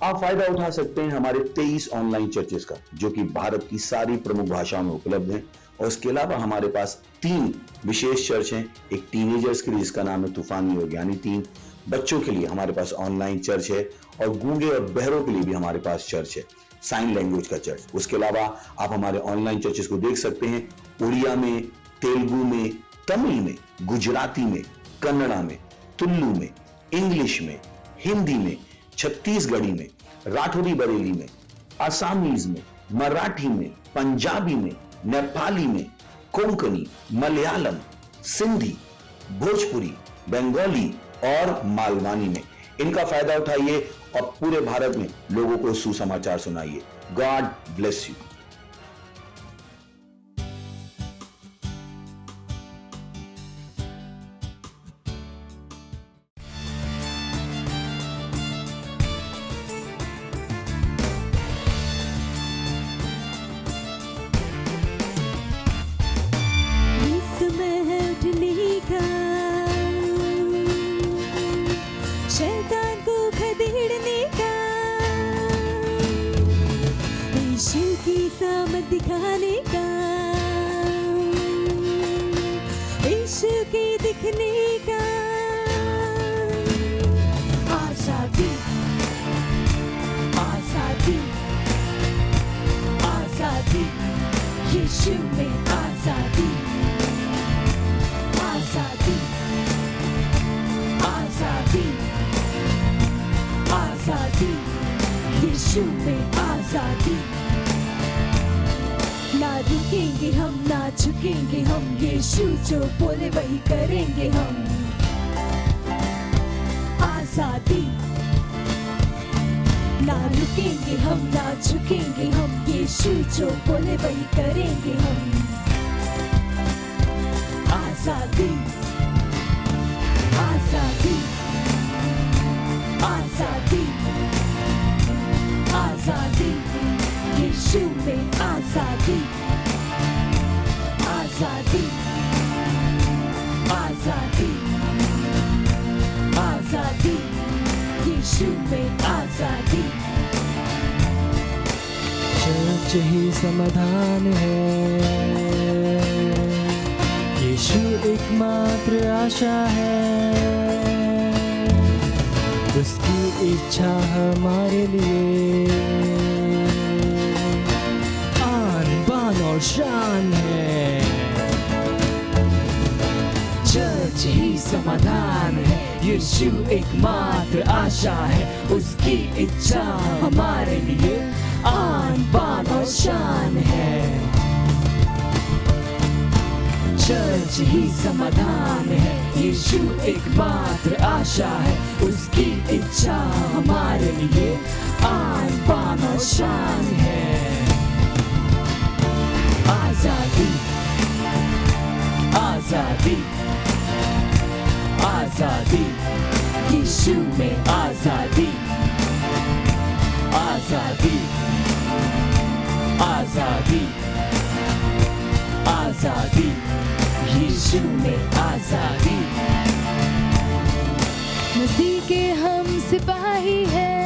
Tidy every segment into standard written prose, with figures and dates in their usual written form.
आप फायदा उठा सकते हैं हमारे 23 ऑनलाइन चर्चेस का, जो कि भारत की सारी प्रमुख भाषाओं में उपलब्ध हैं। और इसके अलावा हमारे पास 3 विशेष चर्च हैं। एक टीनेजर्स के लिए जिसका नाम है तूफानी योग, यानी 3 बच्चों के लिए हमारे पास ऑनलाइन चर्च है। और गूंगे और बहरों के लिए भी हमारे पास चर्च है, साइन लैंग्वेज का चर्च। उसके अलावा आप हमारे ऑनलाइन चर्चेस को देख सकते हैं उड़िया में, तेलुगु में, तमिल में, गुजराती में, कन्नड़ा में, तुलु में, इंग्लिश में, हिंदी में, छत्तीसगढ़ी में, राठौरी बरेली में, आसामीज में, मराठी में, पंजाबी में, नेपाली में, कोंकणी, मलयालम, सिंधी, भोजपुरी, बंगाली और मालवानी में। इनका फायदा उठाइए और पूरे भारत में लोगों को सुसमाचार सुनाइए। God bless you. शैतान को खदेड़ने का, यीशु की सामत दिखाने का, यीशु के दिखने का। आजादी, आजादी, आजादी, यीशु में आजादी, आजादी, आजादी, आजादी, यीशु में आजादी। ना रुकेंगे हम, ना झुकेंगे हम, यीशु जो बोले वही करेंगे हम। आजादी, ना रुकेंगे हम, ना झुकेंगे हम, यीशु जो बोले वही करेंगे हम। आजादी, आजादी, आजादी, आजादी, यीशु में आजादी। आजादी, आजादी, आजादी, यीशु में आजादी। चर्च ही समाधान है, यीशु एकमात्र आशा है, उसकी इच्छा हमारे लिए आन बान और शान है। चर्च ही समाधान है, यीशु एकमात्र आशा है, उसकी इच्छा हमारे लिए आन बान और शान है। चर्च ही समाधान है, यीशु एकमात्र आशा है, उसकी इच्छा हमारे लिए आन बान और शान है। आजादी, आजादी, आजादी, यीशु में आजादी। आजादी, आजादी, आजादी, यीशु में आजादी। मसीह के हम सिपाही हैं,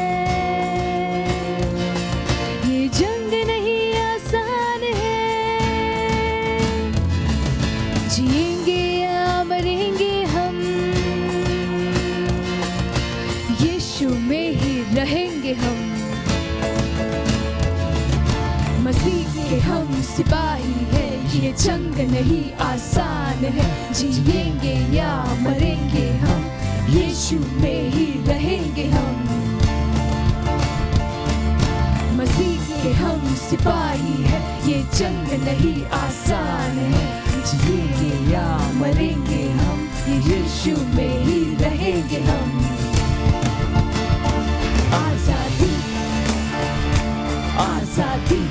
ये जंग नहीं आसान है, जिएंगे या मरेंगे हम, सिपाही है, ये जंग नहीं आसान है। जिएंगे या मरेंगे हम, यीशु में ही रहेंगे हम। मसीह के हम सिपाही है, ये जंग नहीं आसान है। जिएंगे या मरेंगे हम, यीशु में ही रहेंगे हम। आजादी आजादी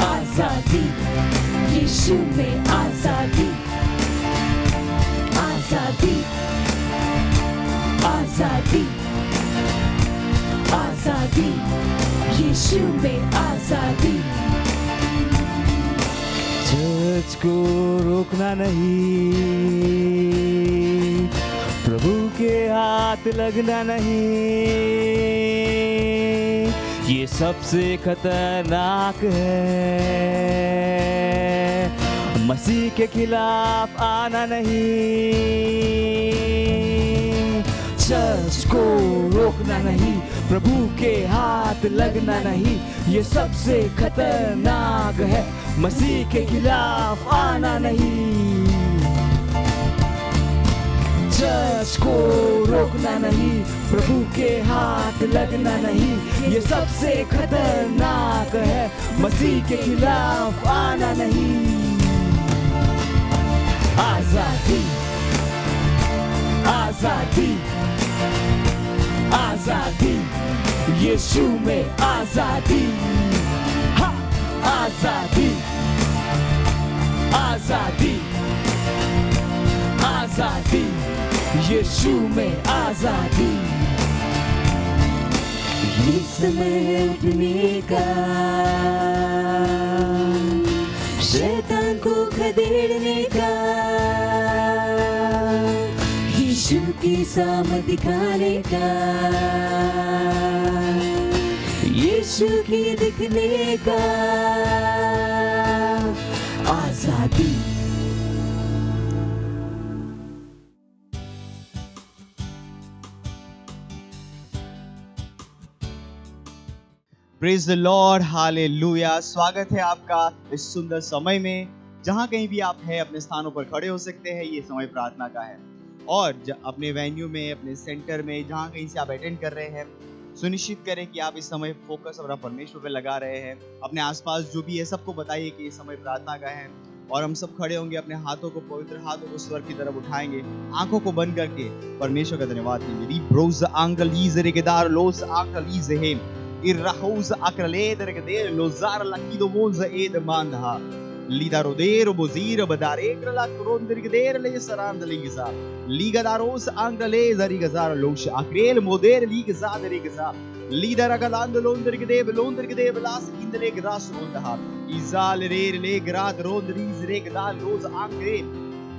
आजादी, यीशु में आजादी। आजादी आजादी आजादी, यीशु में आजादी। चर्च को रोकना नहीं, प्रभु के हाथ लगना नहीं, ये सबसे खतरनाक है। मसीह के खिलाफ आना नहीं, चर्च को रोकना नहीं, प्रभु के हाथ लगना नहीं, ये सबसे खतरनाक है। मसीह के खिलाफ आना नहीं, चर्च को रोकना नहीं, प्रभु के हाथ लगना नहीं, ये सबसे खतरनाक है। मसीह के खिलाफ आना नहीं। आजादी आजादी आजादी, यीशु में आजादी। हाँ, आजादी आजादी आजादी, यीशु में आजादी। ये समय उठने का, शैतान को खदेड़ने का, यीशु की सामर्थ दिखाने का, यीशु की दिखने का। आजादी प्रेज द लॉर्ड, हालेलुया। स्वागत है आपका इस सुंदर समय में। जहाँ कहीं भी आप हैं, अपने स्थानों पर खड़े हो सकते हैं। ये समय प्रार्थना का है और अपने वेन्यू में, अपने सेंटर में, जहाँ कहीं से आप अटेंड कर रहे हैं, सुनिश्चित करें कि आप इस समय फोकस अपना परमेश्वर पे लगा रहे हैं। अपने आसपास जो भी है सबको बताइए कि ये समय प्रार्थना का है और हम सब खड़े होंगे, अपने हाथों को, पवित्र हाथों को स्वर्ग की तरफ उठाएंगे, आंखों को बंद करके परमेश्वर का धन्यवाद करेंगे। रीब्रोज आंगलीज रेगेदार लोस आंगलीज हेम irrahuza akraleder geder lozar lakido moza ed mandha lida rodero bozira badare krala kronder geder le sarand ligiza liga daros angrale zarigazar losh akrel moder ligiza derigiza lida ragaland londer geder londer geder las indre gras ronda izal rer le grad rondriz regda loz angre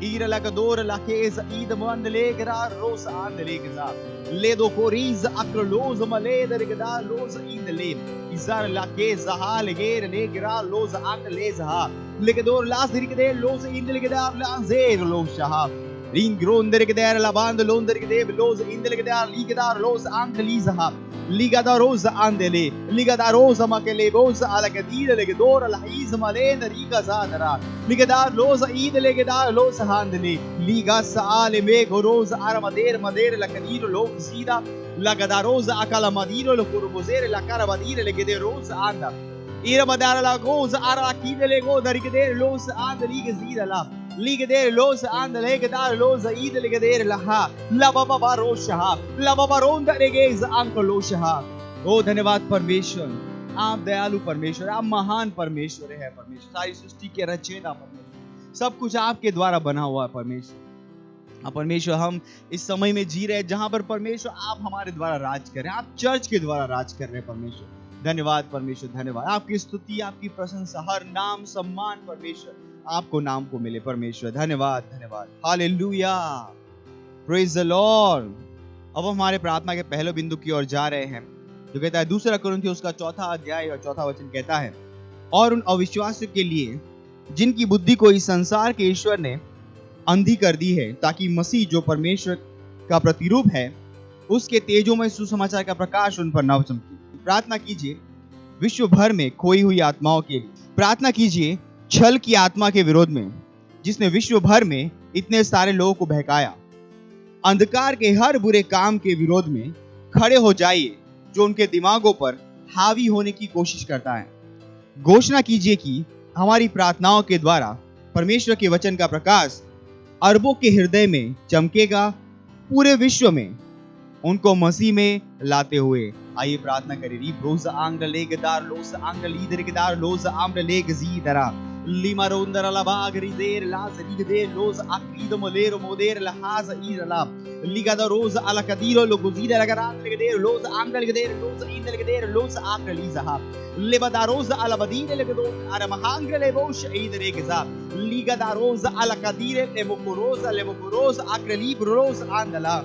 ira lagador lakez id mandle grar ros andlegza ledo coriz acrolos maleder gda los indle izar lakez hal ger legra los angleza legador las dirgde los indle gda lanzer los shaha ring gronder gda laband londer gde los indle gda ligdar los angliza ligada rosa andele ligada rosa makele rosa ala gadira legador al hiz malen riga zadara ligada rosa id legada rosa handele liga saale me rosa armader mader la kadiro lo zida lagada rosa akala madiro lo kurbozer la cara madire legade rosa anda ira madara la rosa ara kidele go darigade rosa andele gzida la ligade rosa andele legada rosa id legade la ha la baba rosa la baba ronda regez ankolosha। ओ धन्यवाद परमेश्वर, आप दयालु परमेश्वर, आप महान परमेश्वर है। परमेश्वर सारी सृष्टि के रचयिता परमेश्वर, सब कुछ आपके द्वारा बना हुआ है परमेश्वर। परमेश्वर हम इस समय में जी रहे हैं जहां पर परमेश्वर आप हमारे द्वारा राज कर रहे हैं, आप चर्च के द्वारा राज कर रहे हैं परमेश्वर। धन्यवाद परमेश्वर, धन्यवाद। आपकी स्तुति, आपकी प्रशंसा, हर नाम सम्मान परमेश्वर आपको नाम को मिले परमेश्वर। धन्यवाद धन्यवाद, हालेलुया, प्रेज द लॉर्ड। अब हमारे प्रार्थना के पहले बिंदु की ओर जा रहे हैं जो कहता है 2 कुरिन्थियों उसका 4 अध्याय और 4 वचन कहता है, और उन अविश्वासियों के लिए जिनकी बुद्धि को इस संसार के ईश्वर ने अंधी कर दी है, ताकि मसीह जो परमेश्वर का प्रतिरूप है उसके तेजोमय सुसमाचार का प्रकाश उन पर न चमके। प्रार्थना कीजिए विश्व भर में खोई हुई आत्माओं के लिए प्रार्थना कीजिए छल की आत्मा के विरोध में, जिसने विश्व भर में इतने सारे लोगों को बहकाया। अंधकार के हर बुरे काम के विरोध में खड़े हो जाइए जो उनके दिमागों पर हावी होने की कोशिश करता है। घोषणा कीजिए कि हमारी प्रार्थनाओं के द्वारा परमेश्वर के वचन का प्रकाश अरबों के हृदय में चमकेगा, पूरे विश्व में उनको मसीह में लाते हुए। आइए प्रार्थना करें। री ब्रोज आंग लेगदार लोस आंग लीदर केदार लोस आंग लेग जी दरा लिमा रोंदर लाबाग रिदेर लास रिगदेर लोस आक्रीद मोलेर मोदेर लहाज ईरला लिगादा रोज अला कदीरो लोगुजीदर अगरात लेगदेर लोस आंग लेगदेर लोस ईद लेगदेर लोस आक्ली जहा लेबदा रोज अला बदीर लेगदो अर महांग लेबोश ईद रेगजा लिगादा रोज अला कदीर लेमोकोरोज आक्ली ब्रोस आंदला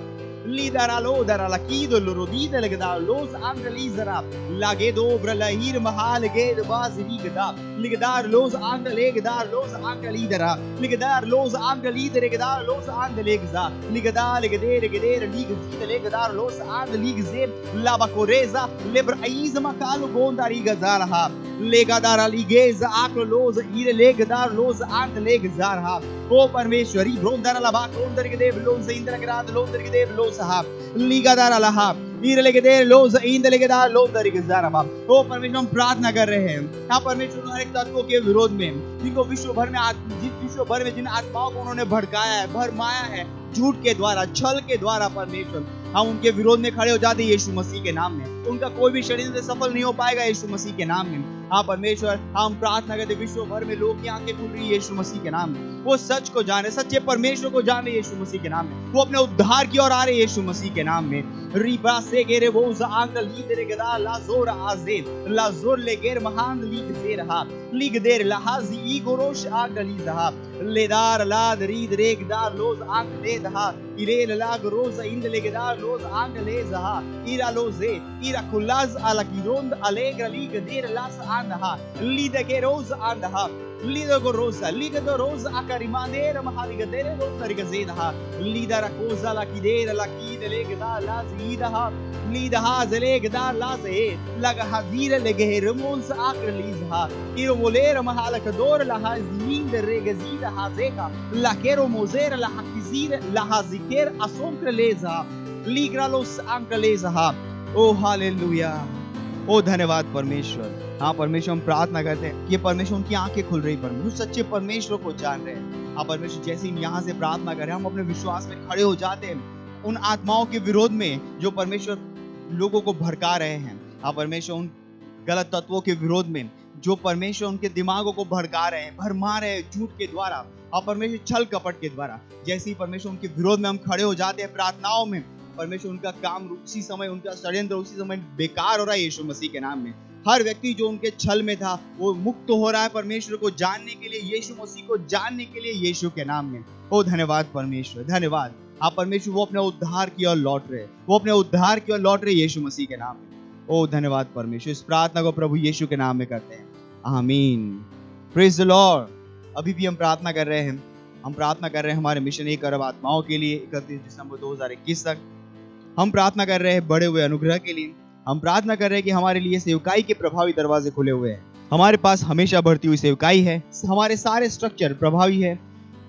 Lidaralo daralakido lorodida legda los angelizara lagedo bralahir mahal ged baz ligda ligdar los angelegdar los angelidara ligdar los angelidere gedar los angelegza ligda legdere gedere ligzida legdar los angeligze labakoreza lebraiz makalu gondari gazarha legadar aligeza aklos ire legdar los angelegzarha o परमेश्वरी ब्रोंदर लबा कोंदर के देव लोज इंद्र ग्राद लोंदर के देव लो साहब लीगादार अल्लाह ईरले के देव लोज इंद्र के दार लोंदर के ज़ारबा। ओ परमेश्वर हम प्रार्थना कर रहे हैं यहाँ परमेश्वर हर एक तत्वों के विरोध में, जिनको विश्व भर में जिन आत्माओं को उन्होंने भड़काया है, भरमाया है झूठ के द्वारा, छल के द्वारा, परमेश्वर हम उनके विरोध में खड़े हो जाते हैं यीशु मसीह के नाम में। उनका कोई भी षड्यंत्र सफल नहीं हो पाएगा यीशु मसीह के नाम में। हाँ परमेश्वर हम प्रार्थना करते विश्व भर में लोग की आंखें खुल रही है यीशु मसीह के नाम में, वो सच को जाने, सच्चे परमेश्वर को जाने यीशु मसीह के नाम में, वो अपने उद्धार की ओर आ रहे यीशु मसीह के नाम में। रीबा से गेरे वो आंगल लीदरे गदा लाजोर आजेद लाजोर ले गेर महान लीग दे रहा लीग देर लहाजी ई गोरोश आगली दहा लेदार लाद रीद रेगदार लोज आंग ले दहा इरेल लाग रोज इंद लेगदार लोज आंग ले दहा इरा लोजे इरा कुलाज अला किरोंद अलेग्र लीग देर लास आंदहा लीद के रोज आंदहा Lido gorosa, lido rosa a carimanera mahaligadere rosa rigazedaha, lida rakosa la kidera la kide legda la zidaha, lida hazelegda la ze, laga hazira legehermons akralizaha, iromolera mahalakador la hazmin de regazida hazeka, la kero mozera la hakizira la haziker asonkreleza, ligra los ankrelezaha. Oh hallelujah. ओ धन्यवाद परमेश्वर। हाँ परमेश्वर हम प्रार्थना करते हैं कि परमेश्वर उनकी आंखें खुल रही, परमेश्वर सच्चे परमेश्वर को जान रहे हैं। हाँ परमेश्वर जैसे ही यहाँ से प्रार्थना करें हम अपने विश्वास में खड़े हो जाते हैं उन आत्माओं के विरोध में जो परमेश्वर लोगों को भड़का रहे हैं। हाँ परमेश्वर उन गलत तत्वों के विरोध में जो परमेश्वर उनके दिमागों को भड़का रहे हैं, भरमा रहे हैं झूठ के द्वारा, और परमेश्वर छल कपट के द्वारा, जैसे ही परमेश्वर उनके विरोध में हम खड़े हो जाते हैं प्रार्थनाओं में, परमेश्वर उनका काम उसी समय, उनका षड्यंत्र उसी समय बेकार हो रहा है यीशु मसीह के नाम में। हर व्यक्ति जो उनके छल में था वो मुक्त हो रहा है परमेश्वर को जानने के लिए, यीशु मसीह को जानने के लिए यीशु के नाम में। ओ धन्यवाद परमेश्वर, धन्यवाद। आप परमेश्वर वो अपने उद्धार की ओर लौट रहे, वो अपने उद्धार की ओर लौट रहे यीशु मसीह के नाम में। ओ धन्यवाद परमेश्वर। इस प्रार्थना को प्रभु यीशु के नाम में करते हैं, आमीन। Praise the Lord. अभी भी हम प्रार्थना कर रहे हैं, हम प्रार्थना कर रहे हैं हमारे मिशन 1 अरब आत्माओं के लिए 31 दिसंबर 2021 तक। हम प्रार्थना कर रहे हैं बड़े हुए अनुग्रह के लिए। हम प्रार्थना कर रहे हैं कि हमारे लिए सेवकाई के प्रभावी दरवाजे खुले हुए हैं। हमारे पास हमेशा बढ़ती हुई सेवकाई है, हमारे सारे स्ट्रक्चर प्रभावी है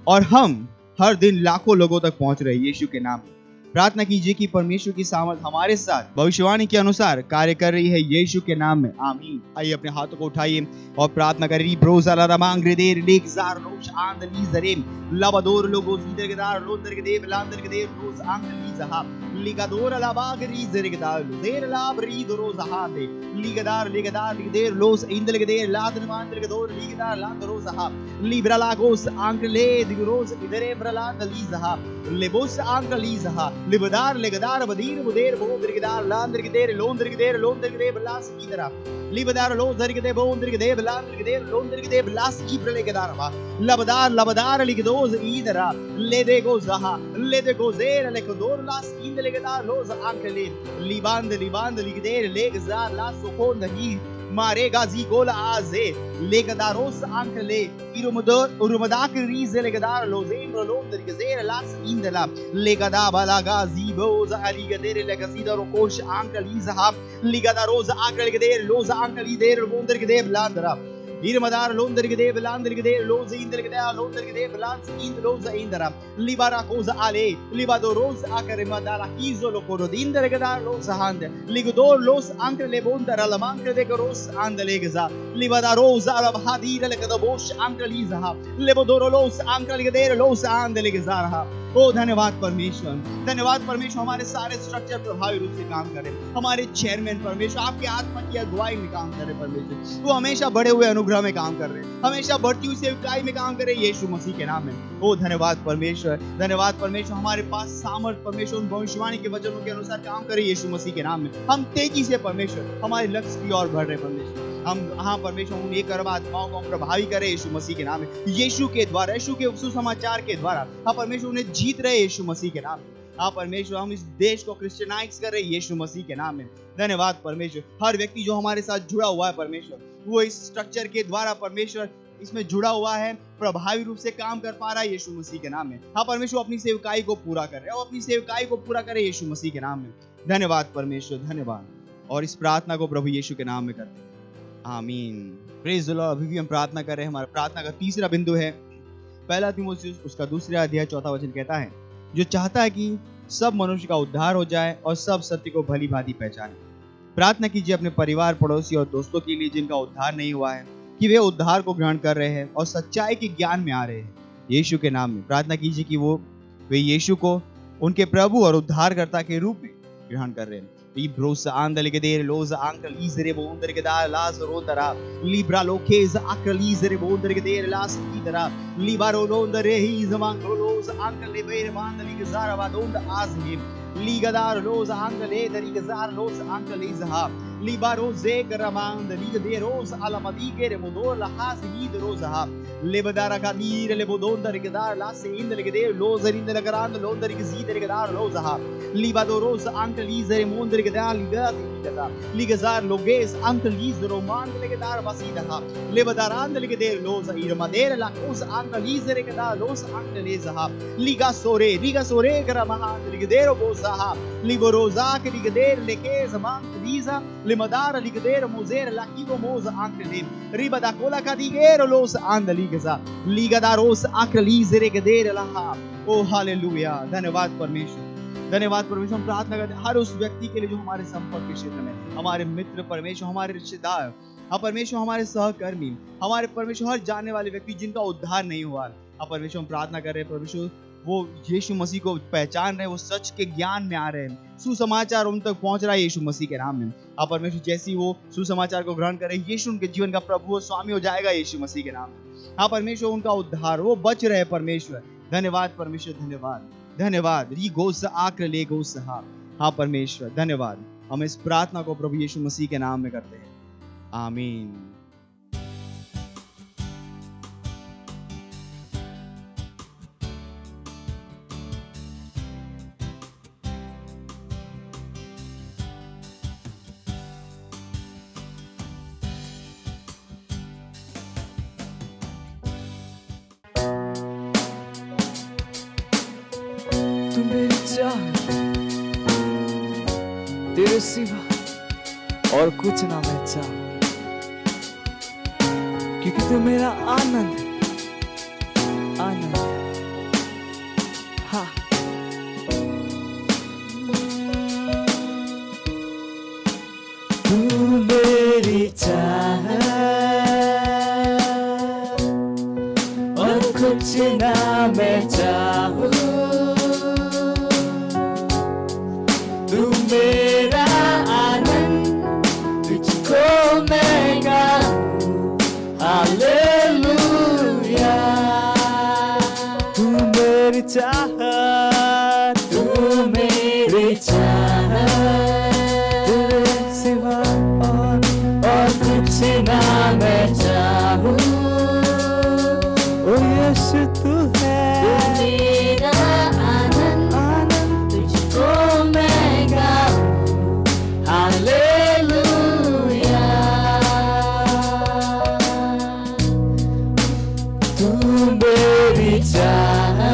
और हम हर दिन लाखों लोगों तक पहुंच रहे हैं यीशु के नाम में। प्रार्थना कीजिए कि परमेश्वर की सामर्थ हमारे साथ भविष्यवाणी के अनुसार कार्य कर रही है यीशु के नाम में, आमीन। आइए अपने हाथों को उठाइए और प्रार्थना करिए। ब्रोजा रमांग्रेदेर लेगजार लोश आंदली जरेम लबदोर लोगो जीदरगदार लोंदर के देव लांदर के देव रोज आंदली जहा लिगादोर लाबागरी जरगदार देर लाब री रोज हाते लिगदार लिगदार लिगदेर लोस इंदल के देर लादर मांदर के दोर लिगदार लांदर रोज हा लिब्रा लागोस आंकले दिगरोज इधरे ब्रला दली जहा लेबोस आंकली जहा लिबदार लेगदार बदीर बुदेर बोदर के दार लांदर के देर लोंदर के देर लोंदर के देर लास की तरह लिबदार लोंदर के देर बोंदर के देर लांदर के देर लोंदर के देर लास की ब्रले के दार वा लबदार लबदार लिगदोज ईदरा ले दे गो जहा ले दे गो देर ले को दोर लास इंद ले के दार लोज आंकले लिबांद लिगदेर लेगजार लास को नहीं मारे गाजी गोल आजे लेगदारोस आंकले इरुमदर उरुमदाक रीज लेगदार लोजेम लोंदर के देर लास इंदला लेगदा बाला गाजी बोज अली गदेर लेगजीदर कोश आंकली जहा लिगदारोज आंकल के देर लोज आंकली देर लोंदर के देर लांदरा Irmadar Londrigade, Landrigade, Lozindrigada, Londrigade, Lansind, Loza Indra, Libara Cosa Ale, Libadoros Acarimadala, Isolo Corodindrigada, Loza Hand, Ligodor, Los Ancle Lebonda, Alamanca de Goros, and the Legaza, Libadarosa, Alabhadira, Legadobosh, Ancle Lizaha, Lebodorolos, Ancle Ligadere, Los and the Legazara. ओ धन्यवाद परमेश्वर हमारे सारे structure प्रभावी रूप से काम करे, हमारे चेयरमैन परमेश्वर आपके आत्मा की अगुवाई में काम करे परमेश्वर, वो हमेशा बढ़े हुए अनुग्रह में काम कर रहे हैं, हमेशा बढ़ती हुई सेवकाई में काम करे यीशु मसीह के नाम में। ओ धन्यवाद परमेश्वर हमारे पास सामर्थ परमेश्वर उन भविष्यवाणी के वचनों के अनुसार काम करे यीशु मसीह के नाम में। हम तेजी से परमेश्वर हमारे लक्ष्य की ओर बढ़ रहे परमेश्वर, हम हाँ परमेश्वर उन एक अरब आत्माओं को हम प्रभावी करें यीशु मसीह के नाम में, यीशु के द्वारा, यीशु के सुसमाचार के द्वारा। हाँ परमेश्वर उन्हें जीत रहे यीशु मसीह के नाम में। हाँ परमेश्वर हम इस देश को क्रिश्चियनाइज कर रहे यीशु मसीह के नाम में। धन्यवाद परमेश्वर, हर व्यक्ति जो हमारे साथ जुड़ा हुआ है परमेश्वर, वो इस स्ट्रक्चर के द्वारा परमेश्वर इसमें जुड़ा हुआ है, प्रभावी रूप से काम कर पा रहा है यीशु मसीह के नाम में। हाँ परमेश्वर अपनी सेवकाई को पूरा कर रहे हैं, अपनी सेवकाई को पूरा करे यीशु मसीह के नाम में। धन्यवाद परमेश्वर, धन्यवाद। और इस प्रार्थना को प्रभु यीशु के नाम में करते हैं, आमीन। Praise the Lord. अभी भी हम प्रार्थना कर रहे हैं। हमारा प्रार्थना का तीसरा बिंदु है पहला तीमुथियुस उसका 2 अध्याय 4 वचन कहता है, जो चाहता है कि सब मनुष्य का उद्धार हो जाए और सब सत्य को भली भांति पहचाने। प्रार्थना कीजिए अपने परिवार, पड़ोसी और दोस्तों के लिए जिनका उद्धार नहीं हुआ है, कि वे उद्धार को ग्रहण कर रहे हैं और सच्चाई के ज्ञान में आ रहे हैं यीशु के नाम में। प्रार्थना कीजिए कि वे यीशु को उनके प्रभु और उद्धारकर्ता के रूप में ग्रहण कर रहे हैं। Libros andele los ankel isere bonder gedar las rondara libra lokez akel isere bonder gedar las idara libaro londare hizman los ankel leber mandali gezara vadonda azmim ligadar los ankel ederi gezar los ankel izha libaro zegramand ligaderos alamadigere modor la hasmid rozaha lebadara gadir lebodonda gedar las indele gedar los indele garand londari gezidere gedar lozaha libadoros ankel isere monder Ligazar Loges Uncle Liz Roman Legadar Vasidaha Lebadaran Legader Los Irmadera La Cosa Uncle Liz Regada Los Angelezah Liga Sore Gramahan Ligadero Bosaha Liborosa Ligader Lekes Amant Liza Lemadara Ligadero Moser La Kivo Mosa Uncle Ribada Cola Cadigero Los Andaligaza Ligadaros Uncle Liz Regader Laha। ओ hallelujah. धन्यवाद परमेश्वर, धन्यवाद परमेश्वर। हम प्रार्थना करते हैं हर उस व्यक्ति के लिए जो हमारे संपर्क के क्षेत्र में, हमारे मित्र परमेश्वर, हमारे रिश्तेदार, हाँ परमेश्वर हमारे सहकर्मी, हमारे परमेश्वर हर जाने वाले व्यक्ति जिनका उद्धार नहीं हुआ, हाँ परमेश्वर हम प्रार्थना कर रहे हैं परमेश्वर वो यीशु मसीह को पहचान रहे हैं, वो सच के ज्ञान में आ रहे हैं, सुसमाचार उन तक पहुंच रहा है यीशु मसीह के नाम में। हाँ परमेश्वर जैसी वो सुसमाचार को ग्रहण करे, यीशु उनके जीवन का प्रभु और स्वामी हो जाएगा यीशु मसीह के नाम में। हाँ परमेश्वर उनका उद्धार, वो बच रहे परमेश्वर। धन्यवाद परमेश्वर, धन्यवाद। री गोस आकर ले गोस हाँ परमेश्वर धन्यवाद। हम इस प्रार्थना को प्रभु यीशु मसीह के नाम में करते हैं, आमीन। तेरे सिवा और कुछ ना मैं चाहूं, क्योंकि तू मेरा आनंद है, आनंद हाँ। तू मेरी चाह और कुछ ना मैं चाहूं, तू मेरा आनंद, तुझको मैं गाऊं हालेलुया। तू मेरी चाहत, तू मेरी चाहत, तेरे सिवा और कुछ ना मैं चाहूं। ओ यीशु तू है मेरा आनंद, आनंद तुझको मैं गाऊं हालेलुया। तू मेरी चाहत,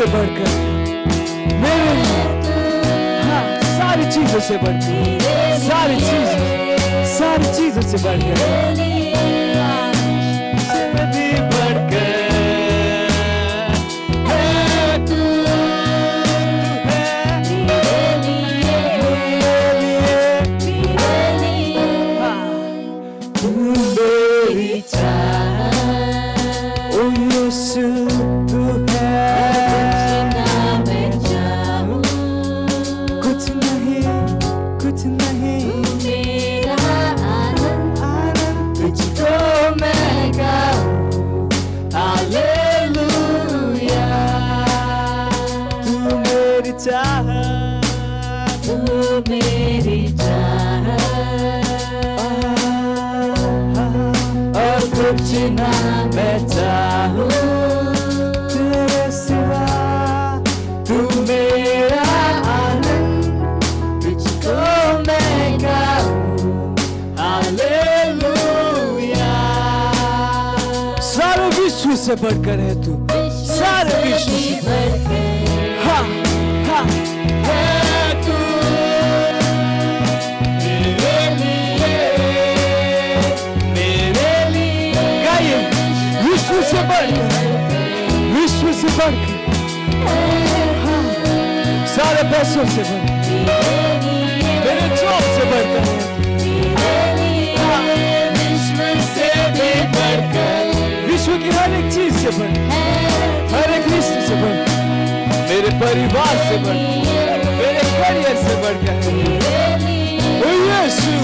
से बढ़कर, मेरे लिए, हाँ, सारी चीजों से बढ़कर, सारी चीजों से बढ़कर, से भी बढ़कर है तू है मेरे लिए, हाँ, तू मेरी चाह, ओ यीशु तू कुछ नहीं मेरा आनंद तुझको मैं गाऊं, हालेलुया। तू मेरी चाह, तू मेरी चाह, और कुछ ना मैं चाहूं तेरे सिवा, तू मेरा विश्व से बढ़कर है तू, सारे विश्व से बढ़कर, हाँ हाँ है तू मेरे लिए गाइए, विश्व से बढ़कर, विश्व से बढ़कर, हाँ, सारे पैसों से बढ़कर, मेरे जॉब से बढ़कर, हाँ, विश्व से भी बढ़कर, विश्व की हर एक चीज से बढ़, हर एक रिश्ते से बढ़, मेरे परिवार से बढ़, मेरे करियर से बढ़कर, ओ यीशु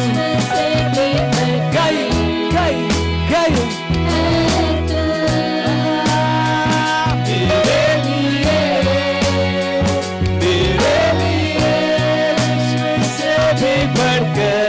गाइए गाइए गाइए, मेरे लिए विश्व से भी बढ़कर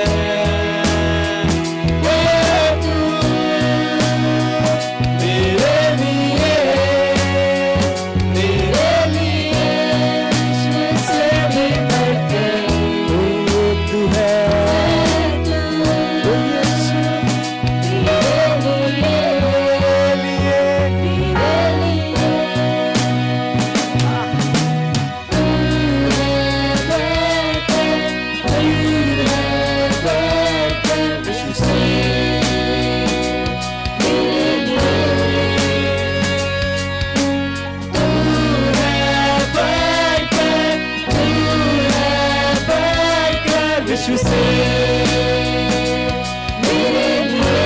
विश्व से मेरे लिए,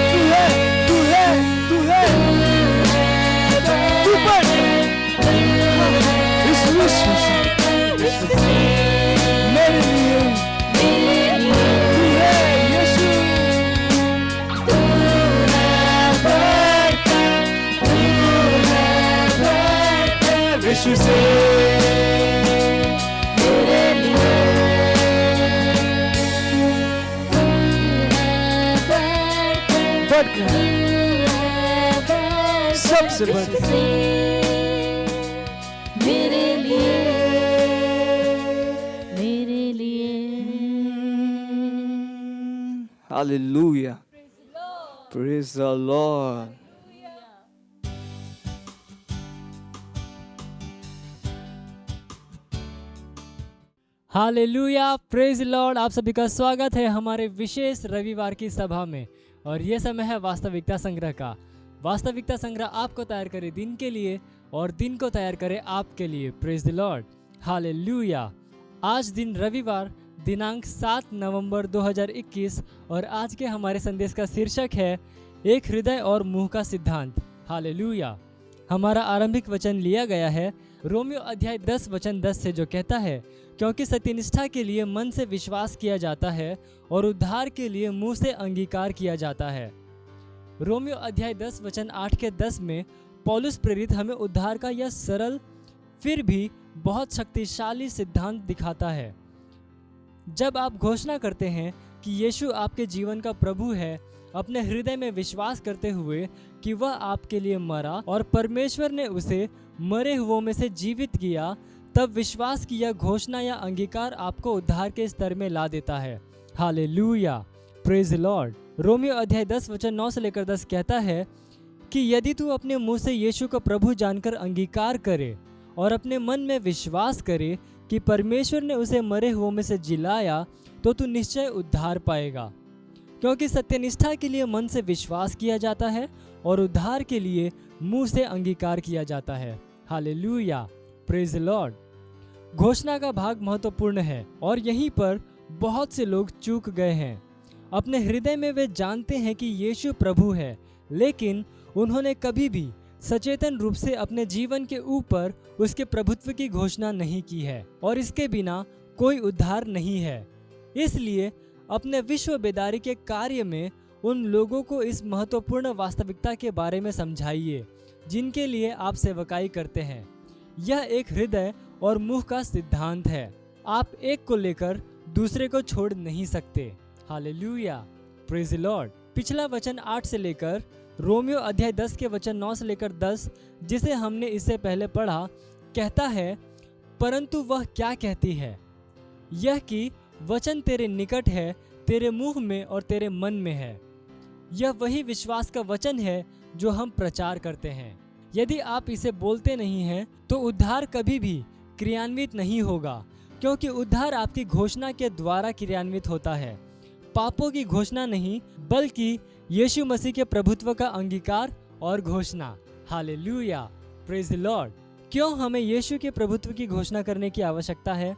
तू है, तू है, तू है, तू बढ़ इस विश्व से मेरे लिए, तू है यीशु, तू है बढ़कर, विश्व से सबसे बढ़कर मेरे लिए, मेरे लिए। Hallelujah, praise the Lord. Hallelujah, praise Lord. आप सभी का स्वागत है हमारे विशेष रविवार की सभा में, और ये समय है वास्तविकता संग्रह का। वास्तविकता संग्रह आपको तैयार करे दिन के लिए और दिन को तैयार करे आपके लिए। Praise the Lord, hallelujah. आज दिन रविवार दिनांक 7 नवंबर 2021 और आज के हमारे संदेश का शीर्षक है एक हृदय और मुंह का सिद्धांत। हालेलुया। हमारा आरंभिक वचन लिया गया है रोमियो अध्याय 10 वचन 10 से, जो कहता है क्योंकि सत्यनिष्ठा के लिए मन से विश्वास किया जाता है और उद्धार के लिए मुंह से अंगीकार किया जाता है। रोमियो अध्याय 10 वचन 8 के 10 में पौलुस प्रेरित हमें उद्धार का यह सरल फिर भी बहुत शक्तिशाली सिद्धांत दिखाता है। जब आप घोषणा करते हैं कि यीशु आपके जीवन का प्रभु है, अपने हृदय में विश्वास करते हुए कि वह आपके लिए मरा और परमेश्वर ने उसे मरे हुओं में से जीवित किया, तब विश्वास की यह घोषणा या अंगीकार आपको उद्धार के स्तर में ला देता है। Hallelujah, praise the Lord. Romeo अध्याय 10 वचन 9 से लेकर 10 कहता है कि यदि तू अपने मुंह से यीशु को प्रभु जानकर अंगीकार करे और अपने मन में विश्वास करे कि परमेश्वर ने उसे मरे हुओं में से जिलाया, तो तू निश्चय उद्धार पाएगा। क्योंकि सत्यनिष्ठा के लिए मन से विश्वास किया जाता है और उद्धार के लिए मुंह से अंगीकार किया जाता है। Hallelujah, praise the Lord. घोषणा का भाग महत्वपूर्ण है और यहीं पर बहुत से लोग चूक गए हैं। अपने हृदय में वे जानते हैं कि यीशु प्रभु है, लेकिन उन्होंने कभी भी सचेतन रूप से अपने जीवन के ऊपर उसके प्रभुत्व की घोषणा नहीं की है और इसके बिना कोई उद्धार नहीं है। इसलिए अपने विश्व बेदारी के कार्य में उन लोगों को इस महत्वपूर्ण वास्तविकता के बारे में समझाइए जिनके लिए आप सेवकाई करते हैं। यह एक हृदय और मुंह का सिद्धांत है। आप एक को लेकर दूसरे को छोड़ नहीं सकते। Hallelujah, praise the Lord. पिछला वचन 8 से लेकर रोमियो अध्याय 10 के वचन 9 से लेकर 10, जिसे हमने इससे पहले पढ़ा, कहता है, परंतु वह क्या कहती है, यह कि वचन तेरे निकट है, तेरे मुंह में और तेरे मन में है। यह वही विश्वास का वचन है जो हम प्रचार करते हैं। यदि आप इसे बोलते नहीं हैं तो उद्धार कभी भी क्रियान्वित नहीं होगा, क्योंकि उद्धार आपकी घोषणा के द्वारा क्रियान्वित होता है। पापों की घोषणा नहीं, बल्कि यीशु मसीह के प्रभुत्व का अंगीकार और घोषणा। Hallelujah, praise the Lord. क्यों हमें यीशु के प्रभुत्व की घोषणा करने की आवश्यकता है?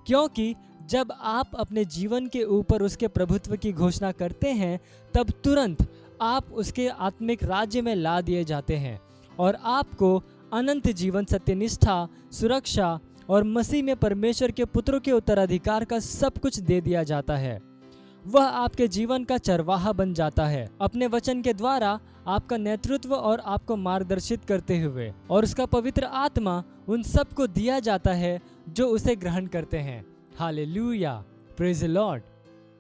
क्योंकि जब आप अपने जीवन के ऊपर उसके प्रभुत्व की घोषणा करते हैं, तब तुरंत आप उसके आत्मिक राज्य में ला दिए जाते हैं और आपको अनंत जीवन, सत्यनिष्ठा, सुरक्षा और मसीह में परमेश्वर के पुत्रों के उत्तराधिकार का सब कुछ दे दिया जाता है। वह आपके जीवन का चरवाहा बन जाता है, अपने वचन के द्वारा आपका नेतृत्व और आपको मार्गदर्शित करते हुए, और उसका पवित्र आत्मा उन सबको दिया जाता है जो उसे ग्रहण करते हैं। Hallelujah, praise the Lord.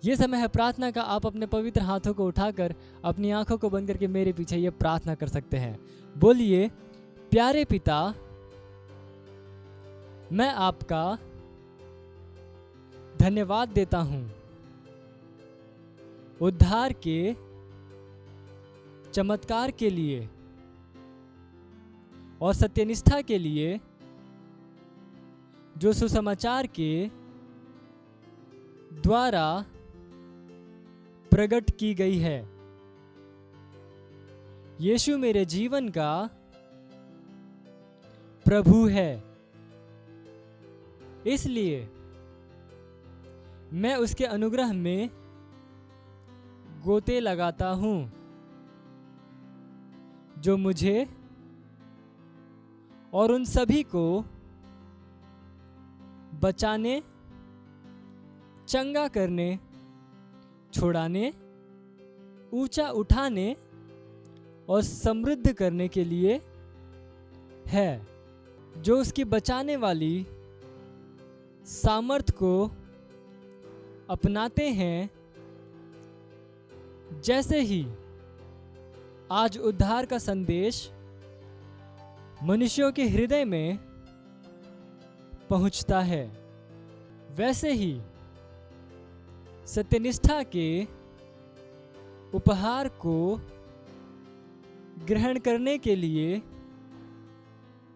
ये समय है प्रार्थना का। आप अपने पवित्र हाथों को उठाकर अपनी आंखों को बंद करके मेरे पीछे ये प्रार्थना कर सकते हैं। बोलिए, प्यारे पिता, मैं आपका धन्यवाद देता हूं उद्धार के चमत्कार के लिए और सत्यनिष्ठा के लिए जो सुसमाचार के द्वारा प्रकट की गई है। यीशु मेरे जीवन का प्रभु है, इसलिए मैं उसके अनुग्रह में गोते लगाता हूं जो मुझे और उन सभी को बचाने, चंगा करने, छुड़ाने, ऊंचा उठाने और समृद्ध करने के लिए है, जो उसकी बचाने वाली सामर्थ को अपनाते हैं। जैसे ही आज उद्धार का संदेश मनुष्यों के हृदय में पहुंचता है, वैसे ही सत्यनिष्ठा के उपहार को ग्रहण करने के लिए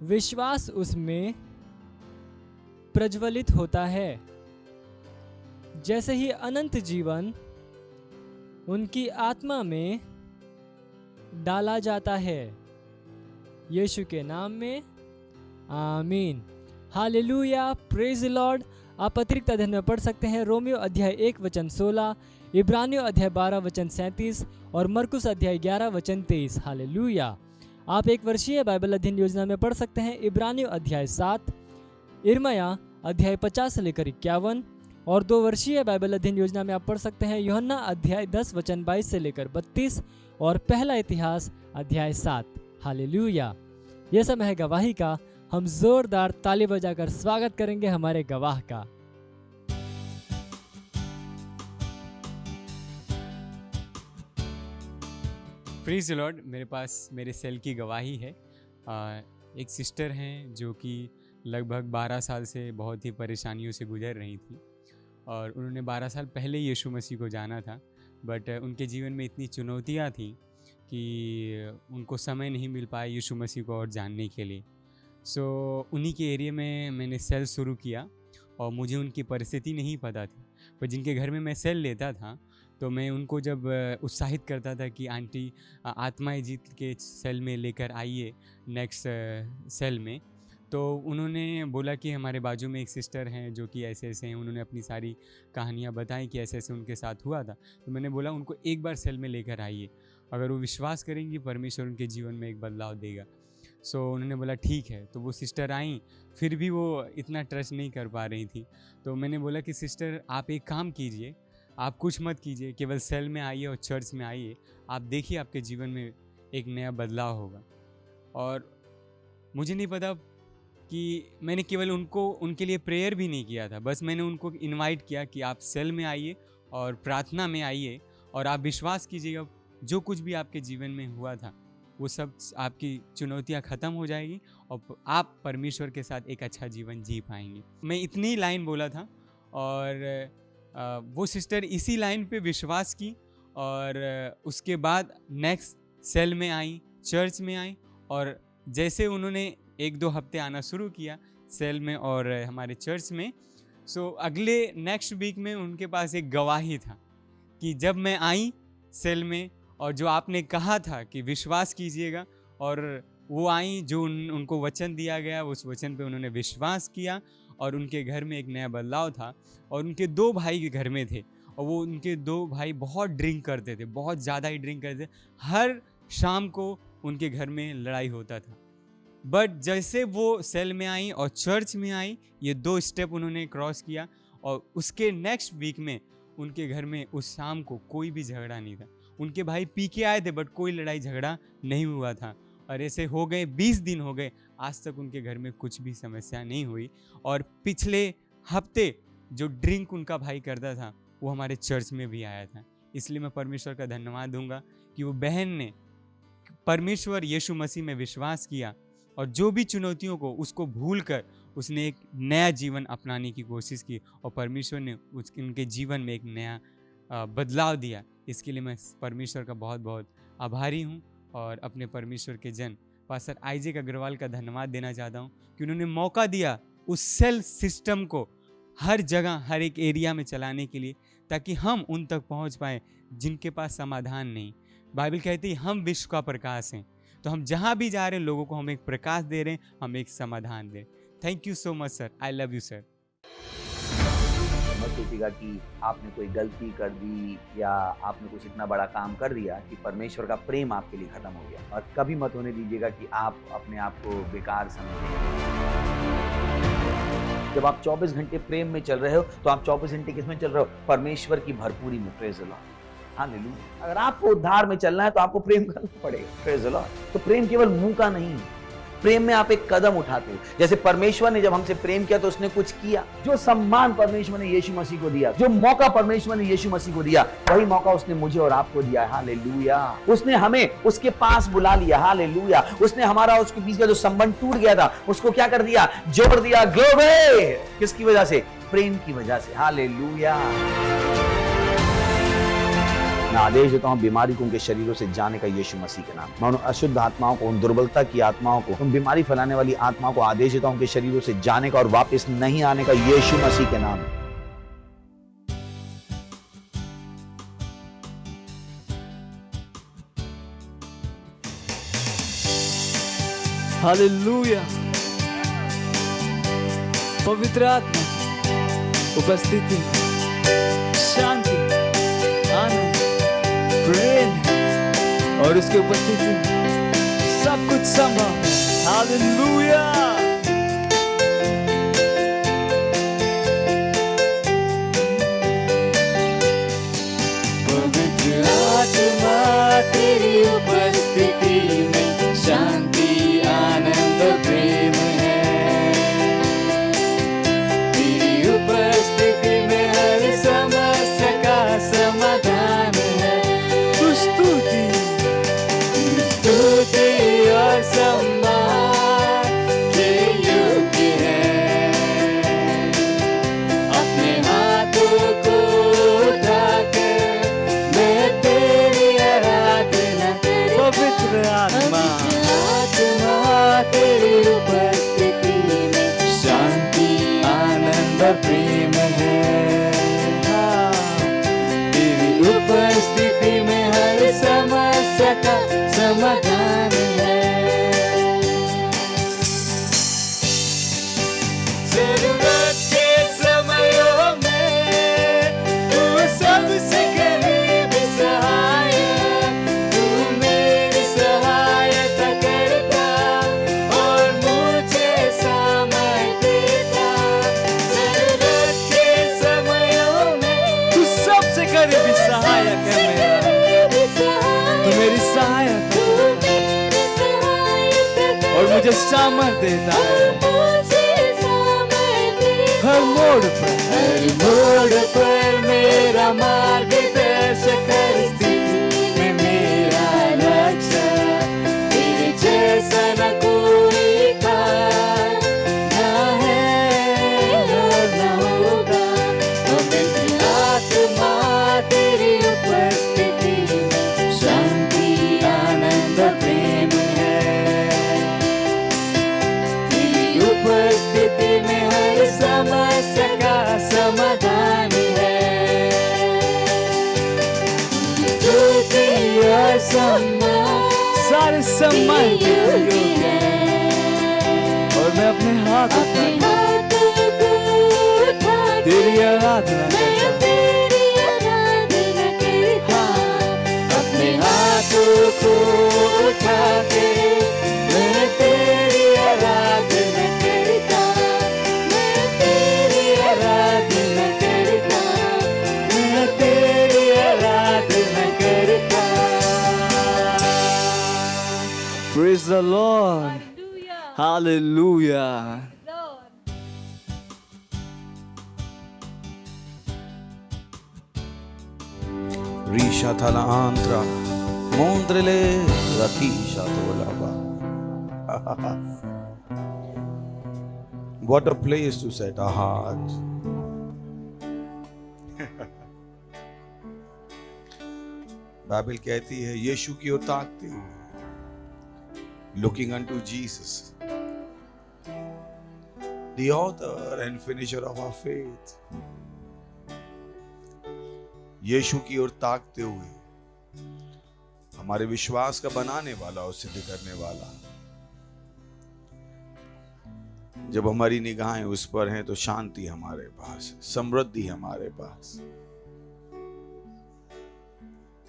विश्वास उसमें प्रज्वलित होता है। जैसे ही अनंत जीवन उनकी आत्मा में डाला जाता है। यीशु के नाम में आमीन। Hallelujah, praise the Lord. आप अतिरिक्त अध्ययन में पढ़ सकते हैं रोमियो अध्याय 1 वचन 16, इब्रानियों अध्याय 12 वचन 37 और मरकुस अध्याय 11 वचन 23। हालेलुया। आप एक वर्षीय बाइबल अध्ययन योजना में पढ़ सकते हैं इब्रानियों अध्याय 7, इर्मया अध्याय 50 से लेकर 51, और 2 वर्षीय बाइबल अध्ययन योजना में आप पढ़ सकते हैं यूहन्ना अध्याय 10 वचन 22 से लेकर 32 और पहला इतिहास अध्याय 7। हालेलुया। यह समय है गवाही का। हम जोरदार ताली बजाकर स्वागत करेंगे हमारे गवाह का। Praise the Lord. मेरे पास मेरे सेल की गवाही है। एक सिस्टर हैं जो कि लगभग 12 साल से बहुत ही परेशानियों से गुजर रही थी और उन्होंने 12 साल पहले यीशु मसीह को जाना था, बट उनके जीवन में इतनी चुनौतियाँ थी कि उनको समय नहीं मिल पाया यीशु मसीह को और जानने के लिए। सो उन्हीं के एरिया में मैंने सेल शुरू किया और मुझे उनकी परिस्थिति नहीं पता थी, पर जिनके घर में मैं सेल लेता था तो मैं उनको जब उत्साहित करता था कि आंटी आत्माएं जीत के सेल में लेकर आइए नेक्स्ट सेल में, तो उन्होंने बोला कि हमारे बाजू में एक सिस्टर हैं जो कि ऐसे ऐसे हैं। उन्होंने अपनी सारी कहानियाँ बताई कि ऐसे ऐसे उनके साथ हुआ था। तो मैंने बोला उनको एक बार सेल में लेकर आइए, अगर वो विश्वास करेंगी परमेश्वर उनके जीवन में एक बदलाव देगा। सो उन्होंने बोला ठीक है। तो वो सिस्टर आई, फिर भी वो इतना ट्रस्ट नहीं कर पा रही थी। तो मैंने बोला कि सिस्टर आप एक काम कीजिए, आप कुछ मत कीजिए, केवल सेल में आइए और चर्च में आइए, आप देखिए आपके जीवन में एक नया बदलाव होगा। और मुझे नहीं पता कि मैंने केवल उनके लिए प्रेयर भी नहीं किया था, बस मैंने उनको इनवाइट किया कि आप सेल में आइए और प्रार्थना में आइए और आप विश्वास कीजिएगा जो कुछ भी आपके जीवन में हुआ था वो सब आपकी चुनौतियां ख़त्म हो जाएगी और आप परमेश्वर के साथ एक अच्छा जीवन जी पाएंगे। मैं इतनी लाइन बोला था और वो सिस्टर इसी लाइन पे विश्वास की और उसके बाद नेक्स्ट सेल में आई, चर्च में आई और जैसे उन्होंने 1-2 हफ्ते आना शुरू किया सेल में और हमारे चर्च में, सो अगले नेक्स्ट वीक में उनके पास एक गवाही था कि जब मैं आई सेल में और जो आपने कहा था कि विश्वास कीजिएगा, और वो आई जो उनको वचन दिया गया उस वचन पे उन्होंने विश्वास किया और उनके घर में एक नया बदलाव था। और उनके 2 भाई के घर में थे और वो उनके 2 भाई बहुत ड्रिंक करते थे, बहुत ज़्यादा ही ड्रिंक करते थे। हर शाम को उनके घर में लड़ाई होता था। बट जैसे वो सेल में आई और चर्च में आई, ये 2 स्टेप उन्होंने क्रॉस किया और उसके नेक्स्ट वीक में उनके घर में उस शाम को कोई भी झगड़ा नहीं था। उनके भाई पी के आए थे बट कोई लड़ाई झगड़ा नहीं हुआ था। और ऐसे हो गए 20 दिन हो गए, आज तक उनके घर में कुछ भी समस्या नहीं हुई। और पिछले हफ्ते जो ड्रिंक उनका भाई करता था वो हमारे चर्च में भी आया था। इसलिए मैं परमेश्वर का धन्यवाद दूंगा कि वो बहन ने परमेश्वर यीशु मसीह में विश्वास किया और जो भी चुनौतियों को उसको भूल कर उसने एक नया जीवन अपनाने की कोशिश की और परमेश्वर ने उनके जीवन में एक नया बदलाव दिया। इसके लिए मैं परमेश्वर का बहुत बहुत आभारी हूँ और अपने परमेश्वर के जन पास्टर आइजैक अग्रवाल का धन्यवाद देना चाहता हूँ कि उन्होंने मौका दिया उस सेल सिस्टम को हर जगह हर एक एरिया में चलाने के लिए, ताकि हम उन तक पहुँच पाएँ जिनके पास समाधान नहीं। बाइबल कहती है हम विश्व का प्रकाश हैं, तो हम जहाँ भी जा रहे हैं लोगों को हम एक प्रकाश दे रहे हैं, हम एक समाधान दे रहे हैं। Thank you so much sir, I love you sir. मत सोचिएगा कि आपने कोई गलती कर दी या आपने कुछ इतना बड़ा काम कर दिया कि परमेश्वर का प्रेम आपके लिए खत्म हो गया, और कभी मत होने दीजिएगा कि आप अपने आप को बेकार समझें। जब आप 24 घंटे प्रेम में चल रहे हो तो आप 24 घंटे किस में चल रहे हो? परमेश्वर की भरपूरी में। Praise the Lord, hallelujah. अगर आपको उद्धार में चलना है तो आपको प्रेम करना पड़ेगा। Praise the Lord. तो प्रेम केवल मुंह का नहीं है, प्रेम में आप एक कदम उठाते हो। जैसे परमेश्वर ने जब हमसे प्रेम किया तो उसने कुछ किया। जो सम्मान परमेश्वर ने यीशु मसीह को दिया, जो मौका परमेश्वर ने यीशु मसीह को दिया, वही मौका उसने मुझे और आपको दिया है। हालेलुया। उसने हमें उसके पास बुला लिया। हालेलुया। उसने हमारा उसके बीच का जो संबंध टूट गया था उसको क्या कर दिया? जोड़ दिया। ग्लोरी। किसकी वजह से? प्रेम की वजह से। हालेलुया। मैं आदेश देता हूं बीमारी को उनके शरीरों से जाने का यीशु मसीह के नाम। मैं उन अशुद्ध आत्माओं को, उन दुर्बलता की आत्माओं को, उन बीमारी फैलाने वाली आत्माओं को आदेश देता हूं उनके शरीरों से जाने का और वापस नहीं आने का यीशु मसीह के नाम। हालेलुया। पवित्र आत्मा उपस्थिति, शांति, आनंद, प्रेम और उसके उपस्थिति में सब कुछ संभव है। हालेलुया। पवित्र आत्मा तेरी उपस्थिति में शांति, आनंद, प्रेम है। तेरी उपस्थिति में हर समस्या का समाधान है। स्तुति और सम्मान के योग्य है। अपने हाथों को उठाकर मैं तेरी आराधना। पवित्र आत्मा प्रेम है। हाँ, तेरी उपस्थिति में हर समस्या का समाधान है। जरूरत के समयों में तू सबसे करीब सहायक, तू मेरी सहायता करता और मुझे सामर्थ देता। जरूरत के समयों में तू सबसे करीबी सहायक है मेरा, तू मेरी सहायता और मुझे सामर्थ देता है। हर मोड़ पर मेरा मार्गदर्शक, हर स्थिति में मेरा रक्षक। तेरे जैसा न कोई था, ना है और न होगा। और मेरी आत्मा तेरी उपस्थिति में शांति, आनंद, प्रेम है। तेरी उपस्थिति में हर समस्या का समाधान है। स्तुति और सम्मान, सारे सम्मान के योग्य है। और मैं अपने हाथ उठा तेरी आराधना करता हूं। अपने हाथों को उठा के मैं तेरी आराधना करता, मैं तेरी आराधना करता, मैं तेरी आराधना करता। Praise the Lord. Hallelujah. Risha thala antra, mondrele ratisha tolaba. What a place to set our heart. Bible कहती है यीशु की ओर ताकते हुए, looking unto Jesus, the author and finisher of our faith. यीशु की ओर ताकते हुए, हमारे विश्वास का बनाने वाला और सिद्ध करने वाला। जब हमारी निगाहें उस पर हैं तो शांति हमारे पास, समृद्धि हमारे पास।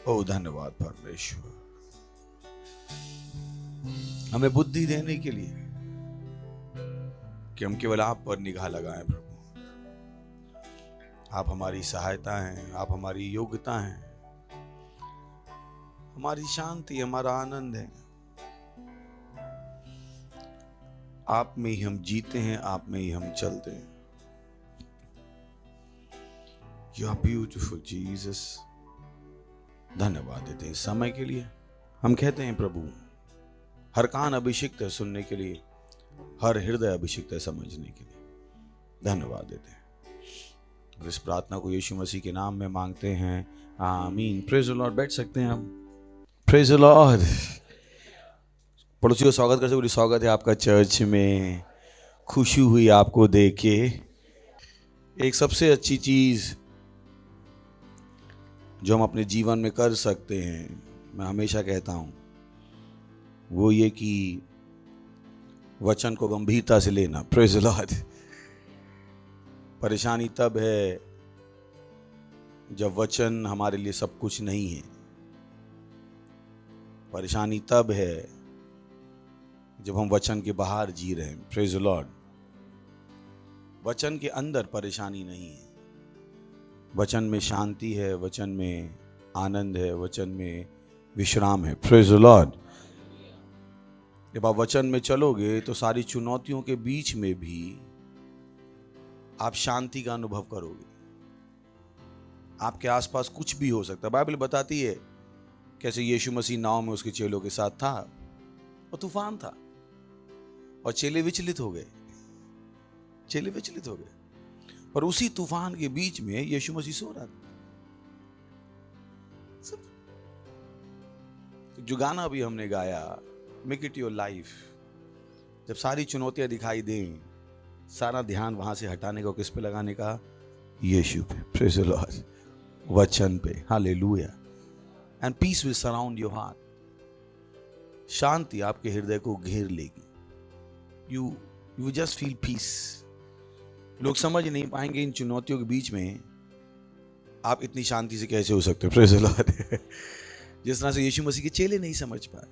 ओ धन्यवाद परमेश्वर, हमें बुद्धि देने के लिए कि हम केवल आप पर निगाह लगाएं। प्रभु, आप हमारी सहायता हैं, आप हमारी योग्यता हैं, हमारी शांति, हमारा आनंद है। आप में ही हम जीते हैं, आप में ही हम चलते हैं। You are beautiful Jesus. धन्यवाद देते हैं इस समय के लिए। हम कहते हैं प्रभु, हर कान अभिषिक्त है सुनने के लिए, हर हृदय अभिषिक्त है समझने के लिए। धन्यवाद देते हैं। और इस प्रार्थना को यीशु मसीह के नाम में मांगते हैं, आमीन। Praise the Lord. बैठ सकते हैं हम। Praise the Lord. पड़ोसी को स्वागत करते हुए, स्वागत है आपका चर्च में। खुशी हुई आपको देख के। एक सबसे अच्छी चीज जो हम अपने जीवन में कर सकते हैं, मैं हमेशा कहता हूं, वो ये कि वचन को गंभीरता से लेना। Praise the Lord. परेशानी तब है जब वचन हमारे लिए सब कुछ नहीं है। परेशानी तब है जब हम वचन के बाहर जी रहे हैं। Praise the Lord. वचन के अंदर परेशानी नहीं है, वचन में शांति है, वचन में आनंद है, वचन में विश्राम है। Praise the Lord. जब आप वचन में चलोगे तो सारी चुनौतियों के बीच में भी आप शांति का अनुभव करोगे। आपके आसपास कुछ भी हो सकता है। बाइबल बताती है कैसे यीशु मसीह नाव में उसके चेलों के साथ था और तूफान था और चेले विचलित हो गए। चेले विचलित हो गए, पर उसी तूफान के बीच में यीशु मसीह सो रहा था। जो गाना अभी हमने गाया, मेक इट योर लाइफ, जब सारी चुनौतियां दिखाई दें, सारा ध्यान वहां से हटाने का, किस पे लगाने का? यीशु पे। Praise the Lord. वचन पे। Hallelujah. And peace will surround your heart. शांति आपके हृदय को घेर लेगी। You just feel peace. लोग समझ नहीं पाएंगे इन चुनौतियों के बीच में आप इतनी शांति से कैसे हो सकते हो। Praise the Lord. जिस तरह से यीशु मसीह के चेले नहीं समझ पाए।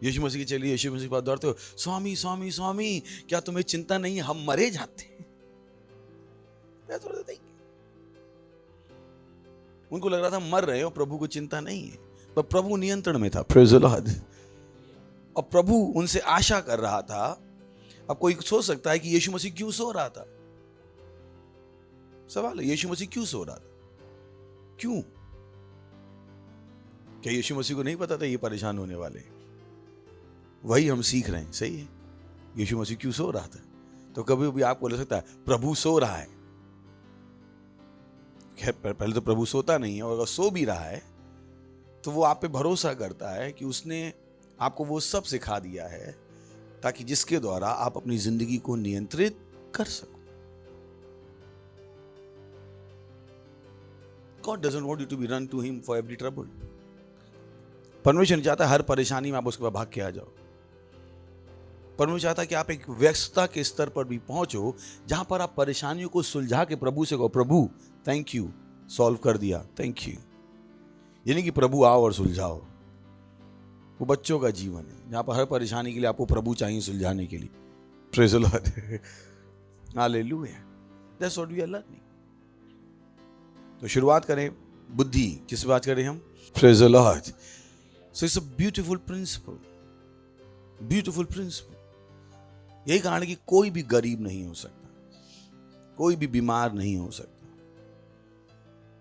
यीशु मसीह के चेले यीशु मसीह के पास दौड़ते हो, स्वामी स्वामी स्वामी क्या तुम्हें चिंता नहीं, हम मरे जाते। उनको लग रहा था मर रहे हो, प्रभु को चिंता नहीं है, पर प्रभु नियंत्रण में था। Praise the Lord. और प्रभु उनसे आशा कर रहा था। अब कोई सोच सकता है कि यीशु मसीह क्यों सो रहा था। सवाल है, यीशु मसीह क्यों सो रहा था? क्यों? क्या यीशु मसीह को नहीं पता था ये परेशान होने वाले? वही हम सीख रहे हैं। सही है, यीशु मसीह क्यों सो रहा था? तो कभी भी आपको लग सकता है प्रभु सो रहा है। खैर पहले तो प्रभु सोता नहीं है, और अगर सो भी रहा है तो वो आप पे भरोसा करता है कि उसने आपको वो सब सिखा दिया है ताकि जिसके द्वारा आप अपनी जिंदगी को नियंत्रित कर सको। God doesn't want you to be run to him for every trouble. परमेश्वर नहीं चाहता हर परेशानी में आप उसके पास भाग के आ जाओ। परमेश्वर चाहता है कि आप एक व्यस्तता के स्तर पर भी पहुंचो जहां पर आप परेशानियों को सुलझा के प्रभु से कहो, प्रभु थैंक यू, सॉल्व कर दिया, थैंक यू। यानी कि प्रभु आओ और सुलझाओ। वो बच्चों का जीवन है जहां पर हर परेशानी के लिए आपको प्रभु चाहिए सुलझाने के लिए। Praise the Lord. Hallelujah. That's what we are learning. तो शुरुआत करें बुद्धि, किस बात करें हम? Praise the Lord. So it's a beautiful principle, beautiful principle. यही कारण है कि कोई भी गरीब नहीं हो सकता, कोई भी बीमार नहीं हो सकता।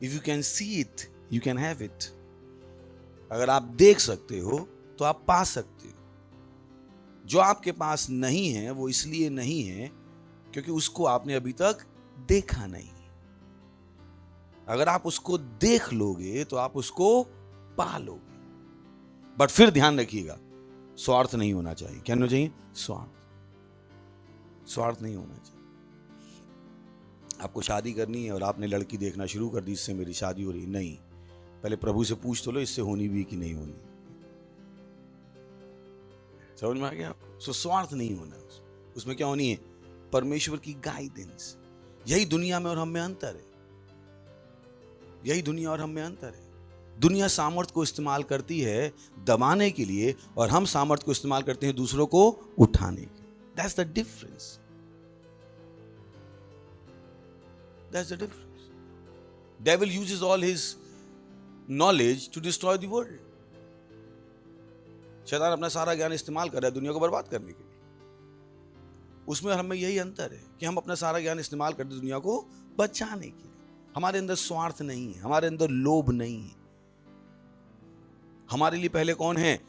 If you can see it you can have it. अगर आप देख सकते हो तो आप पा सकते हो। जो आपके पास नहीं है वो इसलिए नहीं है क्योंकि उसको आपने अभी तक देखा नहीं। अगर आप उसको देख लोगे तो आप उसको पा लोगे। बट फिर ध्यान रखिएगा, स्वार्थ नहीं होना चाहिए। क्या होना चाहिए? स्वार्थ नहीं होना चाहिए। आपको शादी करनी है और आपने लड़की देखना शुरू कर दी, इससे मेरी शादी हो रही, नहीं, पहले प्रभु से पूछ तो लो इससे होनी भी कि नहीं होनी। समझ में आ गया? सो स्वार्थ नहीं होना। उसमें क्या होनी है? परमेश्वर की गाइडेंस। यही दुनिया में और हम में अंतर है। यही दुनिया और हम में अंतर है। दुनिया सामर्थ को इस्तेमाल करती है दबाने के लिए और हम सामर्थ को इस्तेमाल करते हैं दूसरों को उठाने के लिए। That's the difference. That's the difference. Devil uses all his knowledge to destroy the world. शैतान अपना सारा ज्ञान इस्तेमाल कर रहा है दुनिया को बर्बाद करने के लिए। उसमें हमें यही अंतर है कि हम अपना सारा ज्ञान इस्तेमाल करते हैं दुनिया को बचाने के लिए। हमारे अंदर स्वार्थ नहीं है, हमारे अंदर लोभ नहीं है। हमारे लिए पहले कौन है?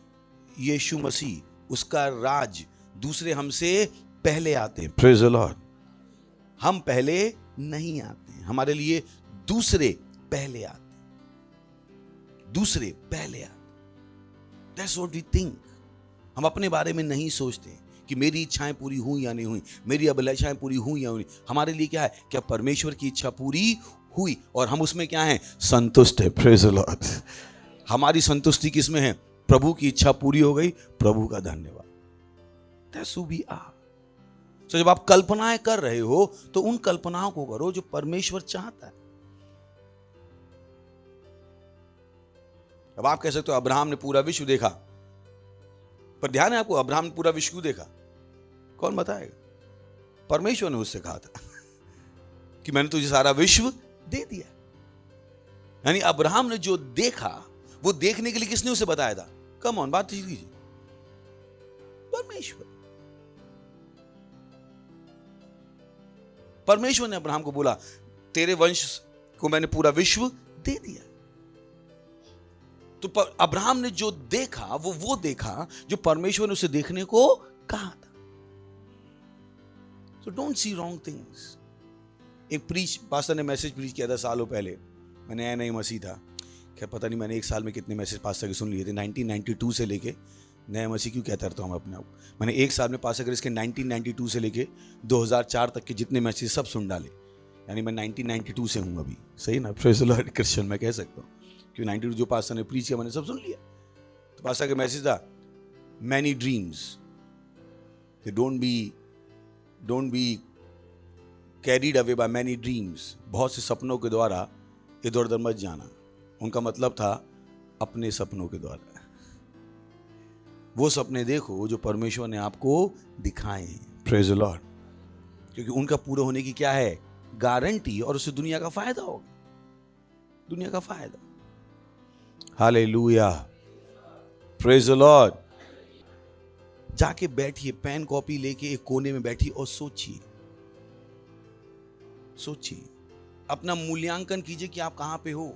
यीशु मसीह, उसका राज। दूसरे हमसे पहले आते हैं। Praise the Lord. हम पहले नहीं आते हैं, हमारे लिए दूसरे पहले आते हैं। दूसरे पहले आते। That's what we think. हम अपने बारे में नहीं सोचते कि मेरी इच्छाएं पूरी हुई या नहीं हुई, मेरी अभिलाषाएं पूरी हुई या नहीं। हमारे लिए क्या है? क्या परमेश्वर की इच्छा पूरी हुई और हम उसमें क्या है? संतुष्ट है। Praise the Lord. हमारी संतुष्टि किसमें है? प्रभु की इच्छा पूरी हो गई, प्रभु का धन्यवाद। That's who we are. तो जब आप कल्पनाएं कर रहे हो तो उन कल्पनाओं को करो जो परमेश्वर चाहता है। अब आप कह सकते हो अब्राहम ने पूरा विश्व देखा, पर ध्यान है आपको, अब्राहम ने पूरा विश्व क्यों देखा? कौन बताएगा? परमेश्वर ने उससे कहा था कि मैंने तुझे सारा विश्व दे दिया। यानी अब्राहम ने जो देखा वो देखने के लिए किसने उसे बताया था? कम ऑन, बात कीजिए। परमेश्वर। परमेश्वर ने अब्राहम को बोला तेरे वंश को मैंने पूरा विश्व दे दिया। तो अब्राहम ने जो देखा वो देखा जो परमेश्वर ने उसे देखने को कहा था। So don't see wrong things. एक पास्टर ने मैसेज प्रीच किया था सालों पहले। मैं नया मसीह था। क्या पता नहीं मैंने एक साल में कितने मैसेज पास्टर के सुन लिए थे। 1992 से लेके नया मसीह क्यों कहता रहता हूँ मैं अपने आप को? मैंने एक साल में पास अगर इसके 1992 से लेके 2004 तक के जितने मैसेज सब सुन डाले, यानी मैं 1992 से हूँ अभी, सही ना? प्रेज़ द लॉर्ड क्रिश्चियन मैं कह सकता हूँ, क्योंकि 92 जो पास्टर ने प्रीच किया मैंने सब सुन लिया। तो पास्टर का मैसेज था many dreams, don't be carried away by many dreams. बहुत से सपनों के द्वारा इधर उधर मत जाना। उनका मतलब था अपने सपनों के द्वारा वो सपने देखो जो परमेश्वर ने आपको दिखाए हैं। Praise the Lord. क्योंकि उनका पूरा होने की क्या है? गारंटी, और उससे दुनिया का फायदा होगा, दुनिया का फायदा। Hallelujah, praise the Lord. जाके बैठिए, पेन कॉपी लेके एक कोने में बैठिए और सोचिए, अपना मूल्यांकन कीजिए कि आप कहां पे हो।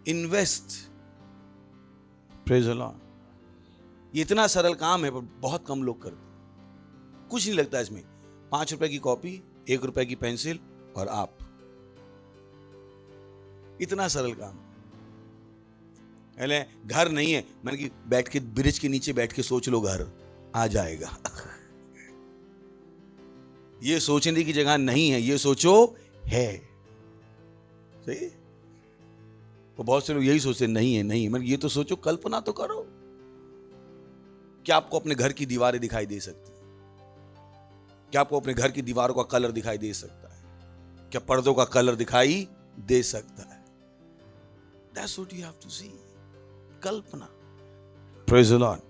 Invest, praise the Lord. ये इतना सरल काम है पर बहुत कम लोग करते, कुछ नहीं लगता इसमें। 5 रुपए की कॉपी, 1 रुपए की पेंसिल और आप, इतना सरल काम। पहले घर नहीं है, मैंने कि बैठ के ब्रिज के नीचे बैठ के सोच लो, घर आ जाएगा। ये सोचने की जगह नहीं है, ये सोचो है, सही। तो बहुत से लोग यही सोचते नहीं है, नहीं। मैंने ये तो सोचो, कल्पना तो करो। क्या आपको अपने घर की दीवारें दिखाई दे सकती? क्या आपको अपने घर की दीवारों का कलर दिखाई दे सकता है? क्या पर्दों का कलर दिखाई दे सकता है? That's what you have to see. Kalpana. Praise the Lord.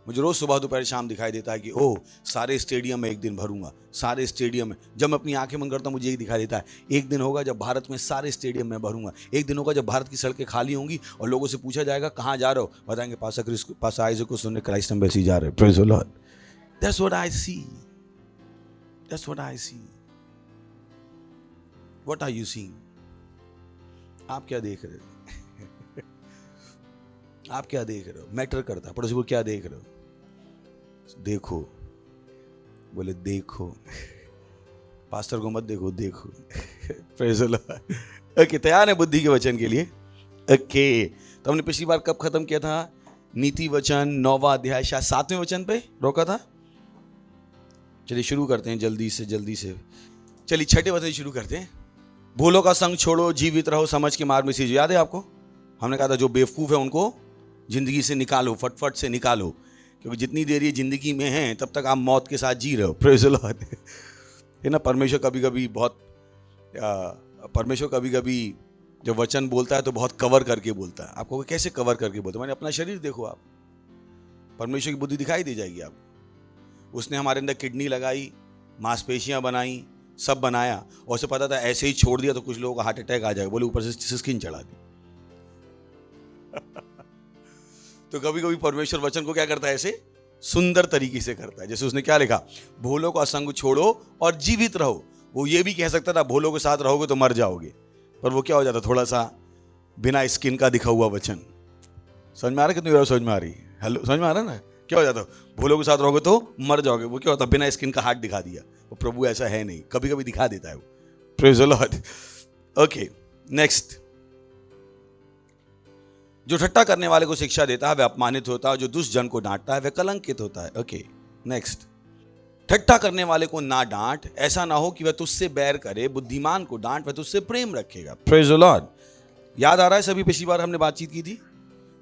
मुझे रोज सुबह दोपहर शाम दिखाई देता है कि ओह, सारे स्टेडियम में एक दिन भरूंगा, सारे स्टेडियम में। जब मैं अपनी आंखें बंद करता हूं मुझे यही दिखाई देता है, एक दिन होगा जब भारत में सारे स्टेडियम में भरूंगा। एक दिन होगा जब भारत की सड़कें खाली होंगी और लोगों से पूछा जाएगा कहां जा रहे हो, बताएंगे पास्टर आइजैक को सुनने क्राइस्ट एम्बेसी जा रहे हैं। Praise the Lord. That's what I see, that's what I see. What are you seeing? आप क्या देख रहे हो? आप क्या देख रहे हो? मैटर करता है। पड़ोसी को क्या देख रहे हो? देखो, बोले देखो, पास्टर को मत देखो, देखो। Praise the Lord. ओके, तैयार है बुद्धि के वचन के लिए? ओके, तो हमने पिछली बार कब खत्म किया था? नीति वचन 9वां अध्याय, शायद 7वें वचन पे रोका था। चलिए शुरू करते हैं जल्दी से। चलिए 6ठे वचन शुरू करते हैं। भूलों का संग छोड़ो, जीवित रहो समझ के मार्ग में सीजो। याद है आपको? हमने कहा था जो बेवकूफ है उनको जिंदगी से निकालो, फटफट से निकालो, क्योंकि जितनी देर ये जिंदगी में है तब तक आप मौत के साथ जी रहे हो। Praise the Lord. है ना? परमेश्वर कभी कभी जब वचन बोलता है तो बहुत कवर करके बोलता है। आपको कैसे कवर करके बोलता है? मैंने अपना शरीर देखो, आप परमेश्वर की बुद्धि दिखाई दे जाएगी आपको। उसने हमारे अंदर किडनी लगाई, मांसपेशियां बनाई, सब बनाया, और उसे पता था ऐसे ही छोड़ दिया तो कुछ लोगों को हार्ट अटैक आ जाएगा, बोले ऊपर से स्किन चढ़ा दी। तो कभी कभी परमेश्वर वचन को क्या करता है? ऐसे सुंदर तरीके से करता है। जैसे उसने क्या लिखा? भूलों का संग छोड़ो और जीवित रहो। वो ये भी कह सकता था भूलों के साथ रहोगे तो मर जाओगे, पर वो क्या हो जाता? थोड़ा सा बिना स्किन का दिखा हुआ वचन। समझ में आ रहा है? कितनी समझ में आ रही है? हेलो, समझ में आ रहा है ना? क्या हो जाता? भूलों के साथ रहोगे तो मर जाओगे। वो क्या होता? बिना स्किन का हार्ट दिखा दिया। वो प्रभु ऐसा है नहीं, कभी कभी दिखा देता है वो। Praise the Lord. Okay, next. जो ठट्टा करने वाले को शिक्षा देता है वह अपमानित होता है, जो दुष्ट जन को डांटता है वह कलंकित होता है। Okay, next. ठट्टा करने वाले को ना डांट, ऐसा ना हो कि वह तुझसे बैर करे। बुद्धिमान को डांट, वह तुझसे प्रेम रखेगा। Praise the Lord. याद आ रहा है सभी? पिछली बार हमने बातचीत की थी।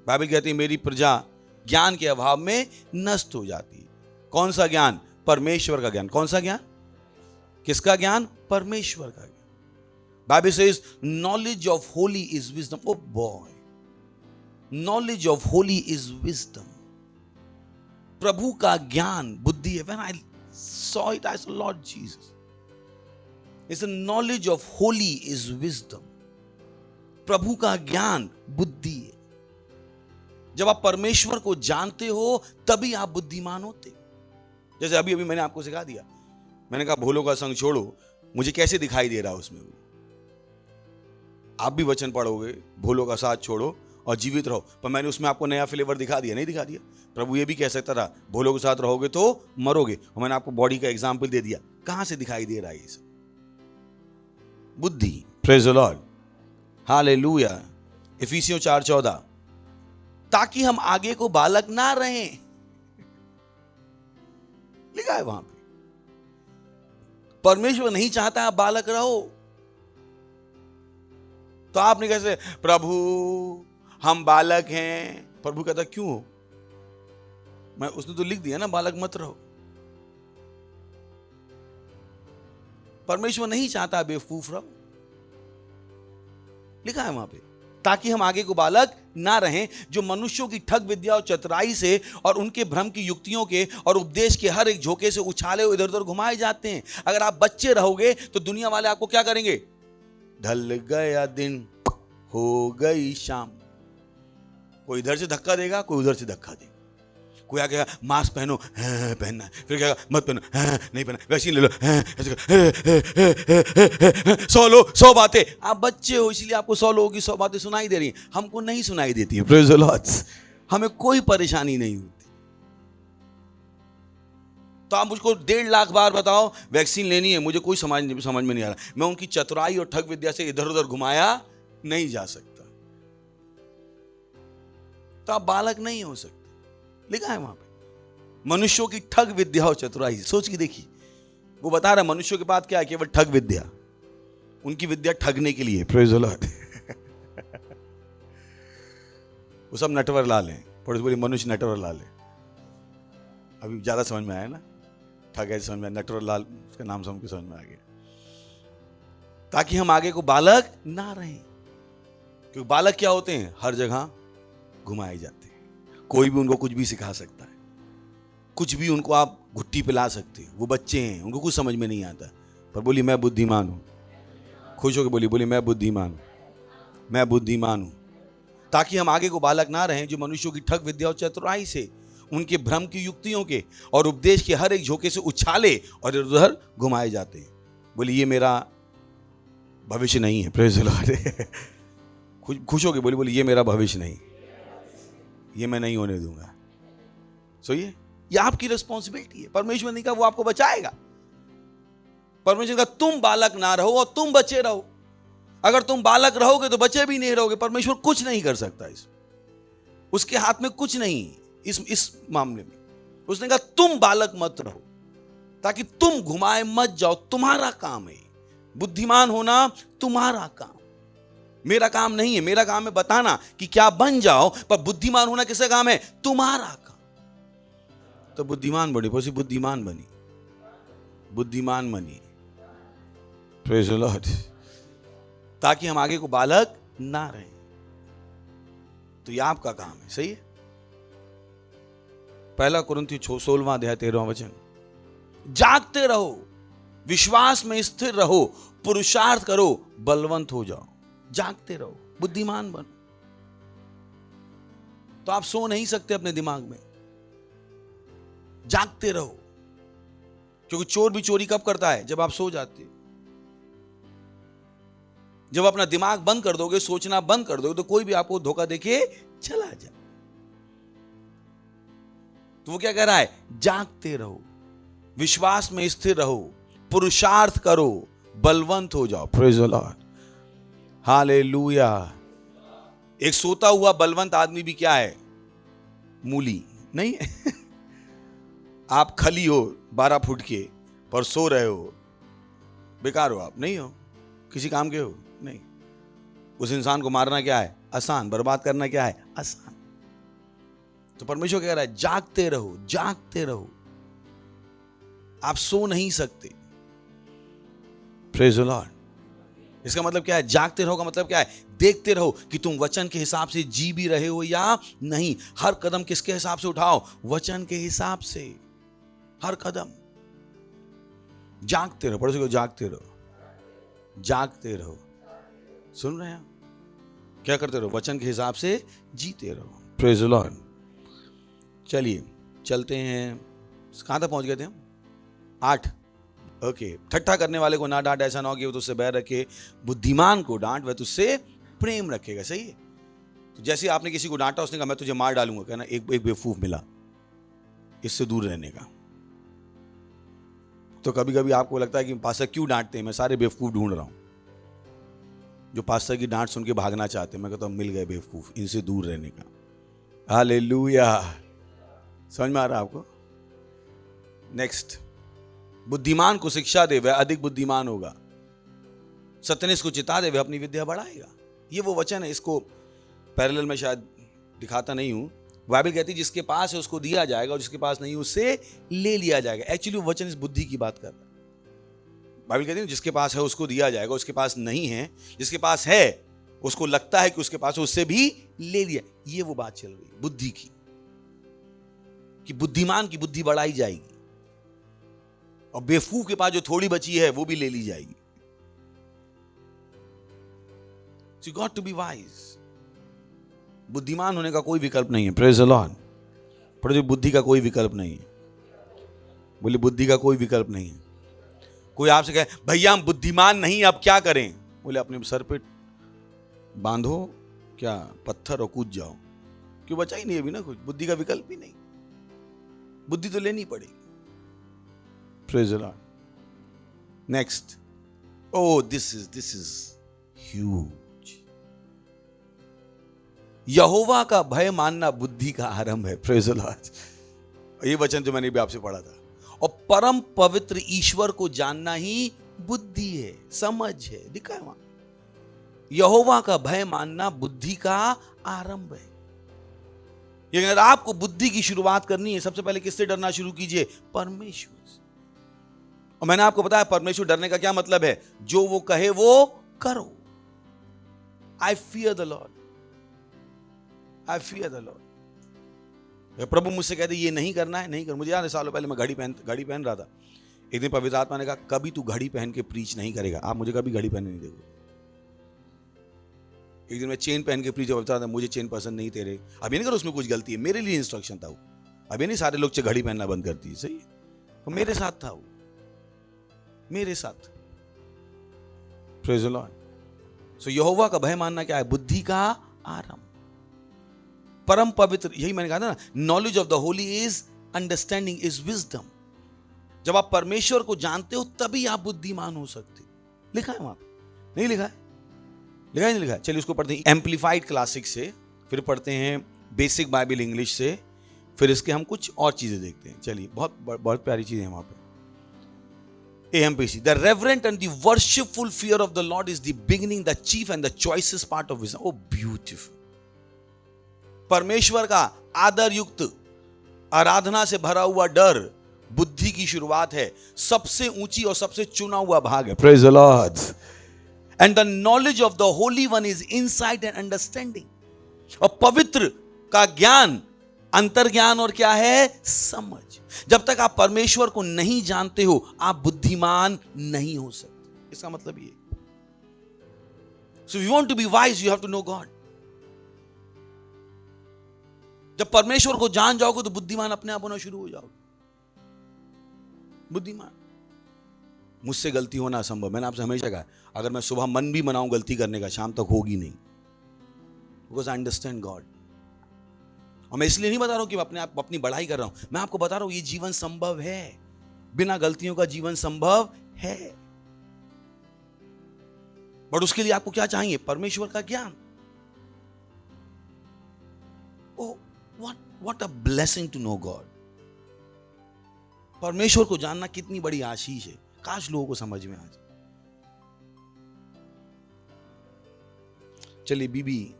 बाइबल कहती है मेरी प्रजा ज्ञान के अभाव में नष्ट हो जाती है। कौन सा ज्ञान? परमेश्वर का ज्ञान। कौन सा ज्ञान? किसका ज्ञान? परमेश्वर का ज्ञान। Bible says knowledge of holy is wisdom. Oh boy, knowledge of holy is wisdom. प्रभु का ज्ञान बुद्धि है। When I saw it I saw Lord Jesus, it's the knowledge of holy is wisdom. प्रभु का ज्ञान बुद्धि है। जब आप परमेश्वर को जानते हो तभी आप बुद्धिमान होते। जैसे अभी मैंने आपको सिखा दिया, मैंने कहा भूलों का संग छोड़ो, मुझे कैसे दिखाई दे रहा है उसमें? आप भी वचन पढ़ोगे, भूलों का साथ छोड़ो और जीवित रहो, पर मैंने उसमें आपको नया फ्लेवर दिखा दिया? नहीं दिखा दिया। प्रभु ये भी कह सकता था भूलों के साथ रहोगे तो मरोगे, और मैंने आपको बॉडी का एग्जाम्पल दे दिया। कहां से दिखाई दे रहा है ये सब? बुद्धि। Praise the Lord. हालेलुया। इफिसियों 4:14, ताकि हम आगे को बालक ना रहें। लिखा है वहां पे। परमेश्वर नहीं चाहता आप बालक रहो। तो आपने कैसे, प्रभु हम बालक हैं, प्रभु कहता क्यों? मैं उसने तो लिख दिया ना बालक मत रहो। परमेश्वर नहीं चाहता बेवकूफ रहो। लिखा है वहां पे, ताकि हम आगे को बालक ना रहें, जो मनुष्यों की ठग विद्या और चतुराई से और उनके भ्रम की युक्तियों के और उपदेश के हर एक झोंके से उछाले हुए इधर उधर घुमाए जाते हैं। अगर आप बच्चे रहोगे तो दुनिया वाले आपको क्या करेंगे? ढल गया दिन, हो गई शाम। कोई इधर से धक्का देगा, कोई उधर से धक्का देगा। कोई आगे मास्क पहनो, हाँ, पहनना है, फिर क्या मत पहनो, हाँ, नहीं पहना, वैक्सीन ले लो, हाँ, 100 बातें। आप बच्चे हो इसलिए आपको 100 लोगों की 100 बातें सुनाई दे रही हैं, हमको नहीं सुनाई देती है। Praise the Lord. हमें कोई परेशानी नहीं होती। तो आप मुझको 1.5 लाख बार बताओ वैक्सीन लेनी है, मुझे कोई समझ में नहीं आ रहा। मैं उनकी चतुराई और ठग विद्या से इधर उधर घुमाया नहीं जा सकता। तो आप बालक नहीं हो सकते। लिखा है वहां पे, मनुष्यों की ठग विद्या और चतुराई। सोच के देखिए, वो बता रहा है मनुष्यों के पास क्या है? केवल ठग विद्या। उनकी विद्या ठगने के लिए। Praise the Lord. वो सब नटवर लाल हैं। पड़ोस बोली मनुष्य नटवर लाल है। अभी ज्यादा समझ में आया ना, ठग है समझ में, नटवर लाल उसका नाम समझ में आ गया। ताकि हम आगे को बालक ना रहें, क्योंकि बालक क्या होते हैं? हर जगह घुमाए जाते हैं। कोई भी उनको कुछ भी सिखा सकता है, कुछ भी उनको आप घुट्टी पे ला सकते हो। वो बच्चे हैं, उनको कुछ समझ में नहीं आता, पर बोली मैं बुद्धिमान हूं। खुश होकर बोली मैं बुद्धिमान हूं, मैं बुद्धिमान हूं। ताकि हम आगे को बालक ना रहें, जो मनुष्यों की ठग विद्या और चतुराई से, उनके भ्रम की युक्तियों के और उपदेश के हर एक झोंके से उछाले और इधर उधर घुमाए जाते हैं। बोली ये मेरा भविष्य नहीं है। Praise the Lord. खुश होकर बोली ये मेरा भविष्य नहीं, ये मैं नहीं होने दूंगा। सो ये आपकी रिस्पॉन्सिबिलिटी है। परमेश्वर ने कहा वो आपको बचाएगा। परमेश्वर ने कहा तुम बालक ना रहो और तुम बचे रहो। अगर तुम बालक रहोगे तो बचे भी नहीं रहोगे। परमेश्वर कुछ नहीं कर सकता उसके हाथ में कुछ नहीं इस मामले में। उसने कहा तुम बालक मत रहो, ताकि तुम घुमाए मत जाओ। तुम्हारा काम है बुद्धिमान होना, तुम्हारा काम। मेरा काम नहीं है। मेरा काम है बताना कि क्या बन जाओ, पर बुद्धिमान होना किसका काम है? तुम्हारा काम। तो बुद्धिमान बनी, पसी बुद्धिमान बनी, बुद्धिमान बनी। Praise the Lord. ताकि हम आगे को बालक ना रहें। तो यह आपका काम है। सही है। 1 कुरिन्थियों 16वां अध्याय 13वां वचन, जागते रहो, विश्वास में स्थिर रहो, पुरुषार्थ करो, बलवंत हो जाओ। जागते रहो, बुद्धिमान बनो। तो आप सो नहीं सकते अपने दिमाग में। जागते रहो, क्योंकि चोर भी चोरी कब करता है? जब आप सो जाते हो। जब अपना दिमाग बंद कर दोगे, सोचना बंद कर दोगे, तो कोई भी आपको धोखा देके चला जाए। तो वो क्या कह रहा है? जागते रहो, विश्वास में स्थिर रहो, पुरुषार्थ करो, बलवंत हो जाओ। Praise the Lord. हालेलुया। एक सोता हुआ बलवंत आदमी भी क्या है? मूली नहीं है। आप खली हो 12 फुट के, पर सो रहे हो, बेकार हो। आप नहीं हो, किसी काम के हो नहीं। उस इंसान को मारना क्या है? आसान। बर्बाद करना क्या है? आसान। तो परमेश्वर कह रहा है जागते रहो, जागते रहो। आप सो नहीं सकते। Praise the Lord. इसका मतलब क्या है? जागते रहो का मतलब क्या है? देखते रहो कि तुम वचन के हिसाब से जी भी रहे हो या नहीं। हर कदम किसके हिसाब से उठाओ? वचन के हिसाब से। हर कदम जागते रहो। पड़ोसी को जागते रहो, जागते रहो। सुन रहे हैं? क्या करते रहो? वचन के हिसाब से जीते रहो। Praise the Lord. चलिए चलते हैं। कहां तक पहुंच गए थे हम? 8। ओके। ठट्ठा करने वाले को ना डांट, ऐसा ना हो कि वो तुझसे बैर रखे। बुद्धिमान को डांट, वह तुझसे प्रेम रखेगा। सही है। तो जैसे आपने किसी को डांटा, उसने कहा मैं तुझे मार डालूंगा, कहना एक बेवकूफ मिला, इससे दूर रहने का। तो कभी कभी आपको लगता है कि पास्टर क्यों डांटते हैं? मैं सारे बेवकूफ ढूंढ रहा हूं जो पास्टर की डांट सुन के भागना चाहते हैं। मैं कहता हूं मिल गए बेवकूफ, इनसे दूर रहने का। हालेलुया। समझ में आ रहा है आपको? नेक्स्ट, बुद्धिमान को शिक्षा दे वह अधिक बुद्धिमान होगा, सत्यनिष्ठ को चिता दे वह अपनी विद्या बढ़ाएगा। ये वो वचन है, इसको पैरेलल में शायद दिखाता नहीं हूं। बाइबल कहती है जिसके पास है उसको दिया जाएगा और जिसके पास नहीं है उससे ले लिया जाएगा। एक्चुअली वो वचन इस बुद्धि की बात कर रहा है। बाइबल कहती है जिसके पास है उसको दिया जाएगा, उसके पास नहीं है, जिसके पास है उसको लगता है कि उसके पास, उससे भी ले लिया। ये वो बात चल रही बुद्धि की, कि बुद्धिमान की बुद्धि बढ़ाई जाएगी और बेवकूफ के पास जो थोड़ी बची है वो भी ले ली जाएगी। So you got to be wise. बुद्धिमान होने का कोई विकल्प नहीं है। Praise the Lord. पर जो बुद्धि का कोई विकल्प नहीं है, बोले बुद्धि का कोई विकल्प नहीं है। कोई आपसे कहे भैया हम बुद्धिमान नहीं, अब क्या करें? बोले अपने सर पे बांधो क्या पत्थर और कूद जाओ, क्यों बचा ही नहीं अभी ना कुछ। बुद्धि का विकल्प ही नहीं, बुद्धि तो लेनी पड़ेगी। Praise the Lord. Next, oh this is huge. Yahowa का भय मानना बुद्धि का आरंभ है। Praise the Lord. ये वचन जो मैंने भी आपसे पढ़ा था। और परम पवित्र ईश्वर को जानना ही बुद्धि है, समझ है, लिखा है वहां। यहोवा का भय मानना बुद्धि का आरंभ है। ये अगर आपको बुद्धि की शुरुआत करनी है, सबसे पहले किससे डरना शुरू कीजिए? परमेश्वर से। और मैंने आपको बताया परमेश्वर डरने का क्या मतलब है? जो वो कहे वो करो। I fear the Lord, I fear the Lord. प्रभु मुझसे कहते ये नहीं करना है, नहीं कर। मुझे याद है सालों पहले मैं घड़ी पहन रहा था। एक दिन पवित्र आत्मा ने कहा कभी तू घड़ी पहन के प्रीच नहीं करेगा, आप मुझे कभी घड़ी पहनने नहीं देखो। एक दिन मैं चेन पहन के प्रीच होता था, मुझे चेन पसंद नहीं तेरे। अब ये नहीं करो उसमें कुछ गलती है, मेरे लिए इंस्ट्रक्शन था वो। अब ये नहीं सारे लोग घड़ी पहनना बंद करती है, सही है, तो मेरे साथ था वो, मेरे साथ। Praise the Lord. So Yahowa का भय मानना क्या है? बुद्धि का आरंभ। परम पवित्र, यही मैंने कहा था ना, knowledge of the Holi is understanding, is wisdom. जब आप परमेश्वर को जानते हो तभी आप बुद्धिमान हो सकते। लिखा है वहां पे, नहीं लिखा है? लिखा है नहीं लिखा है? चलिए उसको पढ़ते हैं एम्पलीफाइड क्लासिक से, फिर पढ़ते हैं बेसिक बाइबल इंग्लिश से, फिर इसके हम कुछ और चीजें देखते हैं। चलिए बहुत प्यारी चीजें हैं वहां पे। AMPC, the reverent and the worshipful fear of the Lord is the beginning, the chief and the choicest part of wisdom. Oh, beautiful. परमेश्वर का आदर युक्त आराधना से भरा हुआ डर बुद्धि की शुरुआत है, सबसे ऊंची और सबसे चुना हुआ भाग है। Praise the Lord. And the knowledge of the Holy One is insight and understanding. और पवित्र का ज्ञान अंतर्ज्ञान और क्या है? समझ। जब तक आप परमेश्वर को नहीं जानते हो आप बुद्धिमान नहीं हो सकते। इसका मतलब ये। So if you want to be wise, you have to know God. जब परमेश्वर को जान जाओगे तो बुद्धिमान अपने आप होना शुरू हो जाओगे। बुद्धिमान। मुझसे गलती होना असंभव। मैंने आपसे हमेशा कहा अगर मैं सुबह मन भी बनाऊं गलती करने का, शाम तक होगी नहीं, बिकॉज आई अंडरस्टैंड गॉड। और मैं इसलिए नहीं बता रहा हूं कि मैं अपनी बढ़ाई कर रहा हूं, मैं आपको बता रहा हूं ये जीवन संभव है, बिना गलतियों का जीवन संभव है। बट उसके लिए आपको क्या चाहिए? परमेश्वर का ज्ञान। Oh what a blessing to know God. परमेश्वर को जानना कितनी बड़ी आशीष है, काश लोगों को समझ में आ जाए। चलिए बीबी,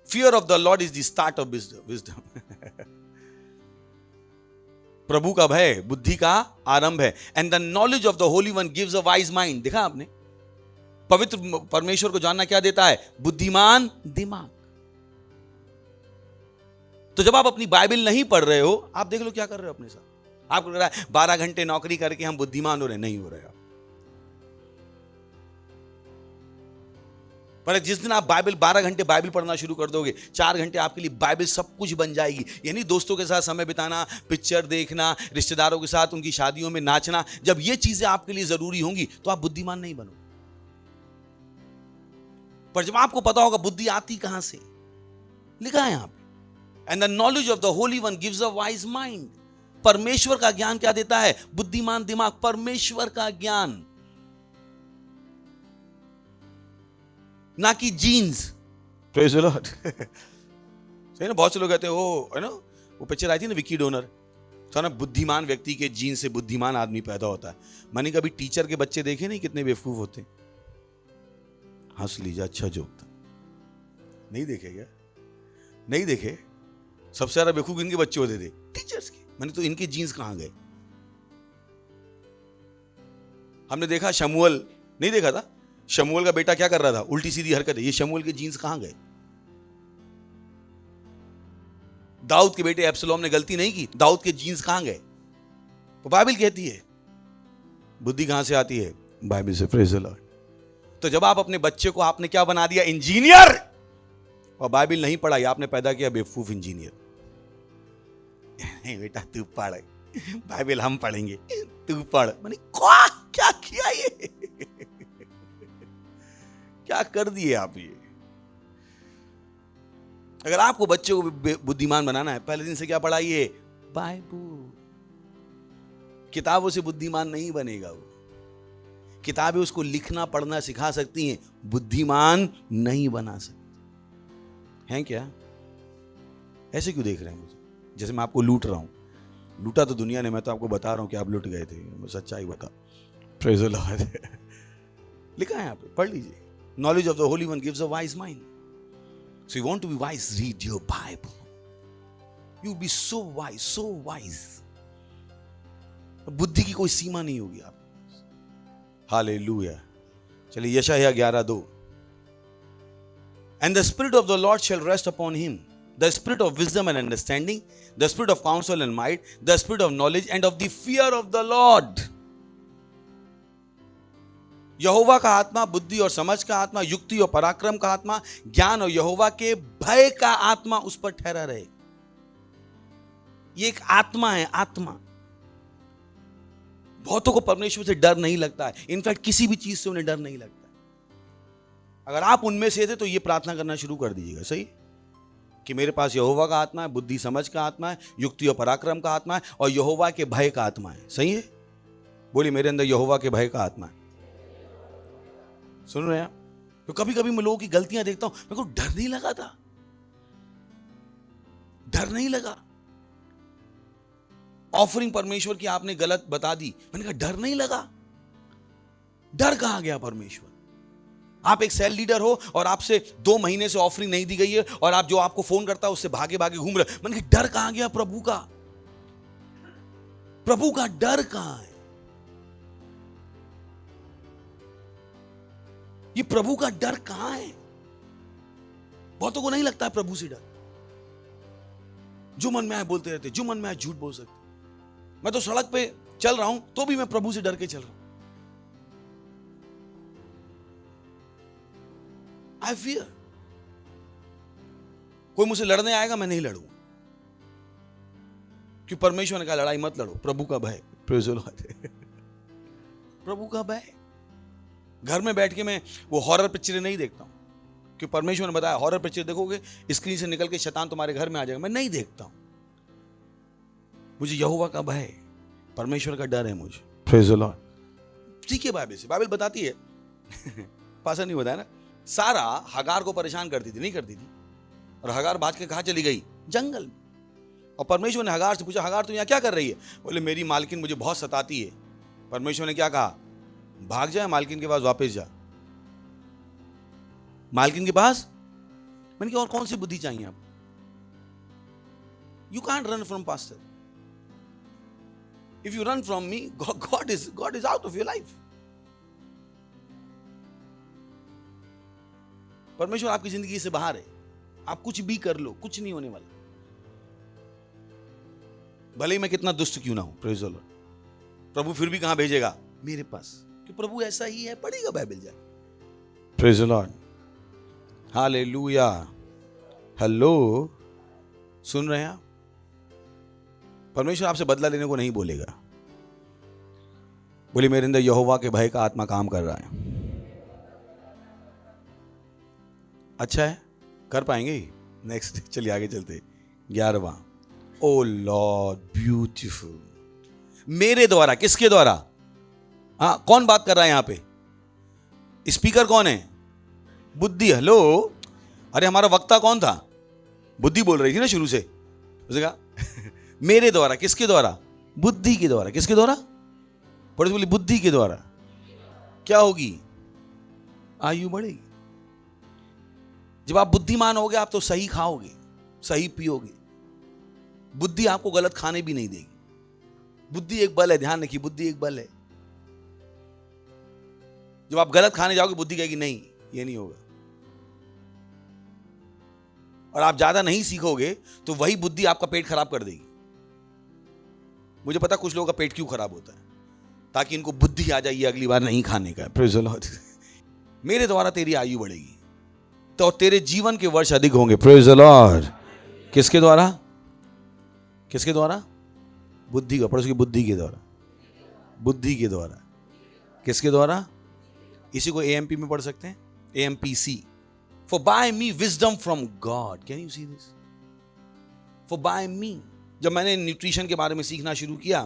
Fear of the Lord is the start of wisdom. प्रभु का भय बुद्धि का आरंभ है। And the knowledge of the Holy One gives a wise mind. देखा आपने? पवित्र परमेश्वर को जानना क्या देता है? बुद्धिमान दिमाग। तो जब आप अपनी बाइबल नहीं पढ़ रहे हो, आप देख लो क्या कर रहे हो अपने साथ। आपको लग रहा है 12 घंटे नौकरी करके हम बुद्धिमान हो रहे, नहीं हो रहे आप। पर जिस दिन आप 12 घंटे बाइबल पढ़ना शुरू कर दोगे, 4 घंटे आपके लिए बाइबल सब कुछ बन जाएगी। यानी दोस्तों के साथ समय बिताना, पिक्चर देखना, रिश्तेदारों के साथ उनकी शादियों में नाचना, जब ये चीजें आपके लिए जरूरी होंगी तो आप बुद्धिमान नहीं बनोगे। पर जब आपको पता होगा बुद्धि आती कहां से, लिखा है यहां पे, and the knowledge of the Holi one gives a wise mind. परमेश्वर का ज्ञान क्या देता है? बुद्धिमान दिमाग। परमेश्वर का ज्ञान, ना कि जीन्स, प्रेज द लॉर्ड। सही ना, बहुत से लोग कहते हैं वो है ना, वो पिक्चर आई थी ना विकी डोनर, तो ना बुद्धिमान व्यक्ति के जीन से बुद्धिमान आदमी पैदा होता है। मैंने कभी टीचर के बच्चे देखे नहीं कितने बेवकूफ होते, हंस लीजिए, अच्छा जोक था। नहीं देखे क्या? नहीं देखे? सबसे ज्यादा बेवकूफ इनके बच्चे होते थे, टीचर्स के। मैंने तो इनके जीन्स कहां गए? हमने देखा शमूएल, नहीं देखा था? शमूएल का बेटा क्या कर रहा था, उल्टी सीधी हरकत है, ये शमूएल के जीन्स कहां गए? दाऊद के बेटे एब्सलोम ने गलती नहीं की, दाऊद के जीन्स कहां गए? तो बाइबल कहती है बुद्धि कहां से आती है? बाइबल से। Praise the Lord. तो जब आप अपने बच्चे को आपने क्या बना दिया? इंजीनियर। और बाइबल नहीं पढ़ाई, आपने पैदा किया बेवकूफ इंजीनियर। नहीं बेटा तू पढ़, बाइबल हम पढ़ेंगे, तू पढ़। मैंने क्या किया ये? क्या कर दिए आप ये? अगर आपको बच्चे को बुद्धिमान बनाना है, पहले दिन से क्या पढ़ाइए? बाइबल। किताबों से बुद्धिमान नहीं बनेगा वो। किताबें उसको लिखना पढ़ना सिखा सकती हैं, बुद्धिमान नहीं बना सकती हैं। क्या ऐसे क्यों देख रहे हैं मुझे, जैसे मैं आपको लूट रहा हूं? लूटा तो दुनिया ने, मैं तो आपको बता रहा हूं कि आप लूट गए थे, सच्चाई बता। Praise the Lord. लिखा है यहाँ पे, पढ़ लीजिए। Knowledge of the Holi one gives a wise mind. So you want to be wise, read your Bible. You'll be so wise, so wise. बुद्धि की कोई सीमा नहीं होगी आप। हालेलुया। चलिए यशायाह 11:2। And the spirit of the Lord shall rest upon him, the spirit of wisdom and understanding, the spirit of counsel and might, the spirit of knowledge and of the fear of the Lord. यहोवा का आत्मा, बुद्धि और समझ का आत्मा, युक्ति और पराक्रम का आत्मा, ज्ञान और यहोवा के भय का आत्मा उस पर ठहरा रहे। ये एक आत्मा है, आत्मा। बहुतों को परमेश्वर से डर नहीं लगता है, इनफैक्ट किसी भी चीज से उन्हें डर नहीं लगता है। अगर आप उनमें से थे तो ये प्रार्थना करना शुरू कर दीजिएगा, सही, कि मेरे पास यहोवा का आत्मा है, बुद्धि समझ का आत्मा है, युक्ति और पराक्रम का आत्मा है, और यहोवा के भय का आत्मा है। सही है? बोलिए मेरे अंदर यहोवा के भय का आत्मा है। सुन रहे हैं आप? तो कभी कभी मैं लोगों की गलतियां देखता हूं, मेरे को डर नहीं लगा था, डर नहीं लगा। ऑफरिंग परमेश्वर की आपने गलत बता दी, मैंने कहा डर नहीं लगा। डर कहां गया परमेश्वर? आप एक सेल लीडर हो और आपसे 2 महीने से ऑफरिंग नहीं दी गई है, और आप जो आपको फोन करता है उससे भागे भागे घूम रहे। मैंने कहा डर कहां गया प्रभु का? प्रभु का डर कहां है? ये प्रभु का डर कहां है? बहुतों को नहीं लगता है प्रभु से डर। जो मन में आए बोलते रहते, जो मन में आए झूठ बोल सकते। मैं तो सड़क पे चल रहा हूं तो भी मैं प्रभु से डर के चल रहा हूं। I fear. कोई मुझसे लड़ने आएगा, मैं नहीं लड़ूंगा, क्योंकि परमेश्वर ने कहा लड़ाई मत लड़ो। प्रभु का भय। Praise the Lord. प्रभु का भय। घर में बैठ के मैं वो हॉरर पिक्चरें नहीं देखता हूं, क्योंकि परमेश्वर ने बताया हॉरर पिक्चर देखोगे स्क्रीन से निकल के शैतान तुम्हारे घर में आ जाएगा। मैं नहीं देखता हूं। मुझे यहोवा का भय, परमेश्वर का डर है मुझे। Praise the Lord. सीखिए बाइबल से। बाइबल बताती है पासा नहीं बताया ना, सारा हगार को परेशान करती थी, नहीं करती थी, और हगार भाग के कहां चली गई? जंगल में। और परमेश्वर ने हगार से पूछा, हगार तुम यहां क्या कर रही है? बोले मेरी मालकिन मुझे बहुत सताती है। परमेश्वर ने क्या कहा? भाग जाए मालकिन के पास, वापस जा मालकिन के पास। मैंने कहा और कौन सी बुद्धि चाहिए आपको? You can't run from pastor. If you run from me, God is out of your life. परमेश्वर आपकी जिंदगी से बाहर है। आप कुछ भी कर लो, कुछ नहीं होने वाला, भले ही मैं कितना दुष्ट क्यों ना हूं। Praise the Lord. प्रभु फिर भी कहां भेजेगा? मेरे पास, कि प्रभु ऐसा ही है। पढ़ेगा बाइबल जाके। Praise the Lord. Hallelujah. Hello, सुन रहे हैं आप? परमेश्वर आपसे बदला लेने को नहीं बोलेगा। बोले मेरे अंदर यहोवा के भय का आत्मा काम कर रहा है। अच्छा है, कर पाएंगे। नेक्स्ट, चलिए आगे चलते। 11वां। ओ लॉर्ड ब्यूटीफुल। मेरे द्वारा, किसके द्वारा? हाँ, कौन बात कर रहा है यहां पे? स्पीकर कौन है? बुद्धि। हेलो, अरे हमारा वक्ता कौन था? बुद्धि बोल रही थी ना शुरू से। उसने कहा मेरे द्वारा, किसके द्वारा? बुद्धि के द्वारा। किसके द्वारा? पढ़ो बोली बुद्धि के द्वारा क्या होगी? आयु बढ़ेगी। जब आप बुद्धिमान होगे आप तो सही खाओगे, सही पियोगे। बुद्धि आपको गलत खाने भी नहीं देगी। बुद्धि एक बल है, ध्यान रखिए, बुद्धि एक बल है। जब आप गलत खाने जाओगे बुद्धि कहेगी नहीं ये नहीं होगा, और आप ज्यादा नहीं सीखोगे तो वही बुद्धि आपका पेट खराब कर देगी। मुझे पता कुछ लोगों का पेट क्यों खराब होता है, ताकि इनको बुद्धि आ जाए अगली बार नहीं खाने का। Praise the Lord. मेरे द्वारा तेरी आयु बढ़ेगी तो तेरे जीवन के वर्ष अधिक होंगे। Praise the Lord. किसके द्वारा? किसके द्वारा? बुद्धि का। पढ़ो, बुद्धि के द्वारा। बुद्धि के द्वारा। किसके द्वारा? इसी को AMP में पढ़ सकते हैं, AMPC। For by me wisdom from God. Can you see this? For by me. जब मैंने न्यूट्रिशन के बारे में सीखना शुरू किया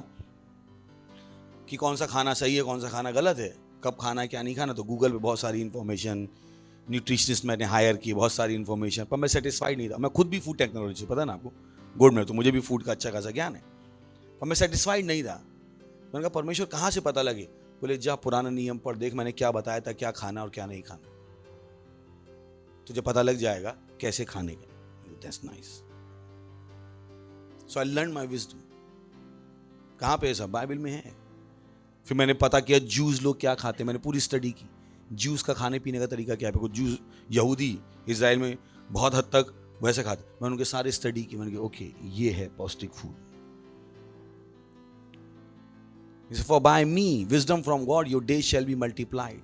कि कौन सा खाना सही है, कौन सा खाना गलत है, कब खाना है, क्या नहीं खाना, तो गूगल पे बहुत सारी इंफॉर्मेशन, न्यूट्रिशनिस्ट मैंने हायर किए, बहुत सारी इंफॉर्मेशन, पर मैं सेटिस्फाइड नहीं था। मैं खुद भी फूड टेक्नोलॉजी से, पता है ना आपको, गुड में, तो मुझे भी फूड का अच्छा खासा ज्ञान है, पर मैं सेटिस्फाइड नहीं था। मैंने कहा परमेश्वर कहाँ से पता लगे? बोले जा पुराना नियम पर देख, मैंने क्या बताया था, क्या खाना और क्या नहीं खाना, तुझे पता लग जाएगा कैसे खाने का। That's nice. So I learn my wisdom. कहाँ पे है सब? बाइबल में है। फिर मैंने पता किया जूस लोग क्या खाते हैं, मैंने पूरी स्टडी की जूस का खाने पीने का तरीका क्या है। कुछ जूस यहूदी इजराइल में बहुत हद तक वैसे खाते, मैंने उनके सारे स्टडी की। मैंने कहा ओके ये है पौष्टिक food. For by me wisdom from God your days shall be multiplied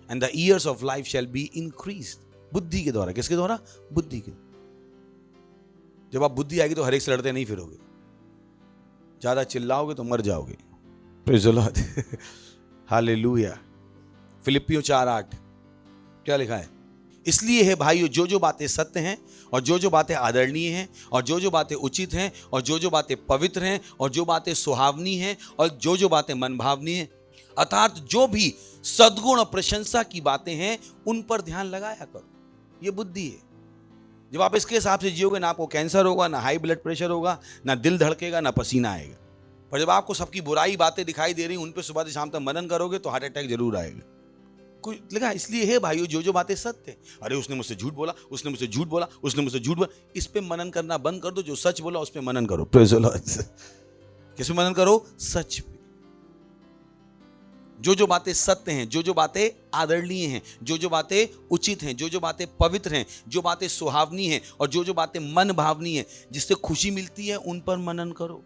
and the years of life shall be increased. बुद्धि के द्वारा। किसके द्वारा? बुद्धि के। जब आप बुद्धि आएगी तो हर एक से लड़ते नहीं फिरोगे, ज्यादा चिल्लाओगे तो मर जाओगे। Praise the Lord. हालेलुया। फिलिप्पियों 4:8 क्या लिखा है? इसलिए है भाइयों, जो जो बातें सत्य हैं और जो जो बातें आदरणीय हैं और जो जो बातें उचित हैं और जो जो बातें पवित्र हैं और जो बातें सुहावनी हैं और जो जो बातें मनभावनी हैं, अर्थात जो भी सद्गुण और प्रशंसा की बातें हैं, उन पर ध्यान लगाया करो। ये बुद्धि है। जब आप इसके हिसाब से जियोगे ना आपको कैंसर होगा, ना हाई ब्लड प्रेशर होगा, ना दिल धड़केगा, ना पसीना आएगा। पर जब आपको सबकी बुराई बातें दिखाई दे रही, उन पर सुबह से शाम तक मनन करोगे तो हार्ट अटैक जरूर आएगा। कोई लिखा इसलिए है भाइयों, जो जो बातें सत्य, अरे उसने मुझसे झूठ बोला, उसने मुझसे झूठ बोला, उसने मुझसे झूठ बोला, इस पे मनन करना बंद कर दो। जो सच बोला उस पे मनन करो। Praise the Lord. किस पे मनन करो? सच पे। जो जो बातें सत्य हैं, जो जो बातें आदरणीय हैं, जो जो बातें उचित हैं, जो जो बातें पवित्र हैं, जो बातें सुहावनी हैं और जो जो बातें मन भावनी हैं, जिससे खुशी मिलती है, उन पर मनन करो।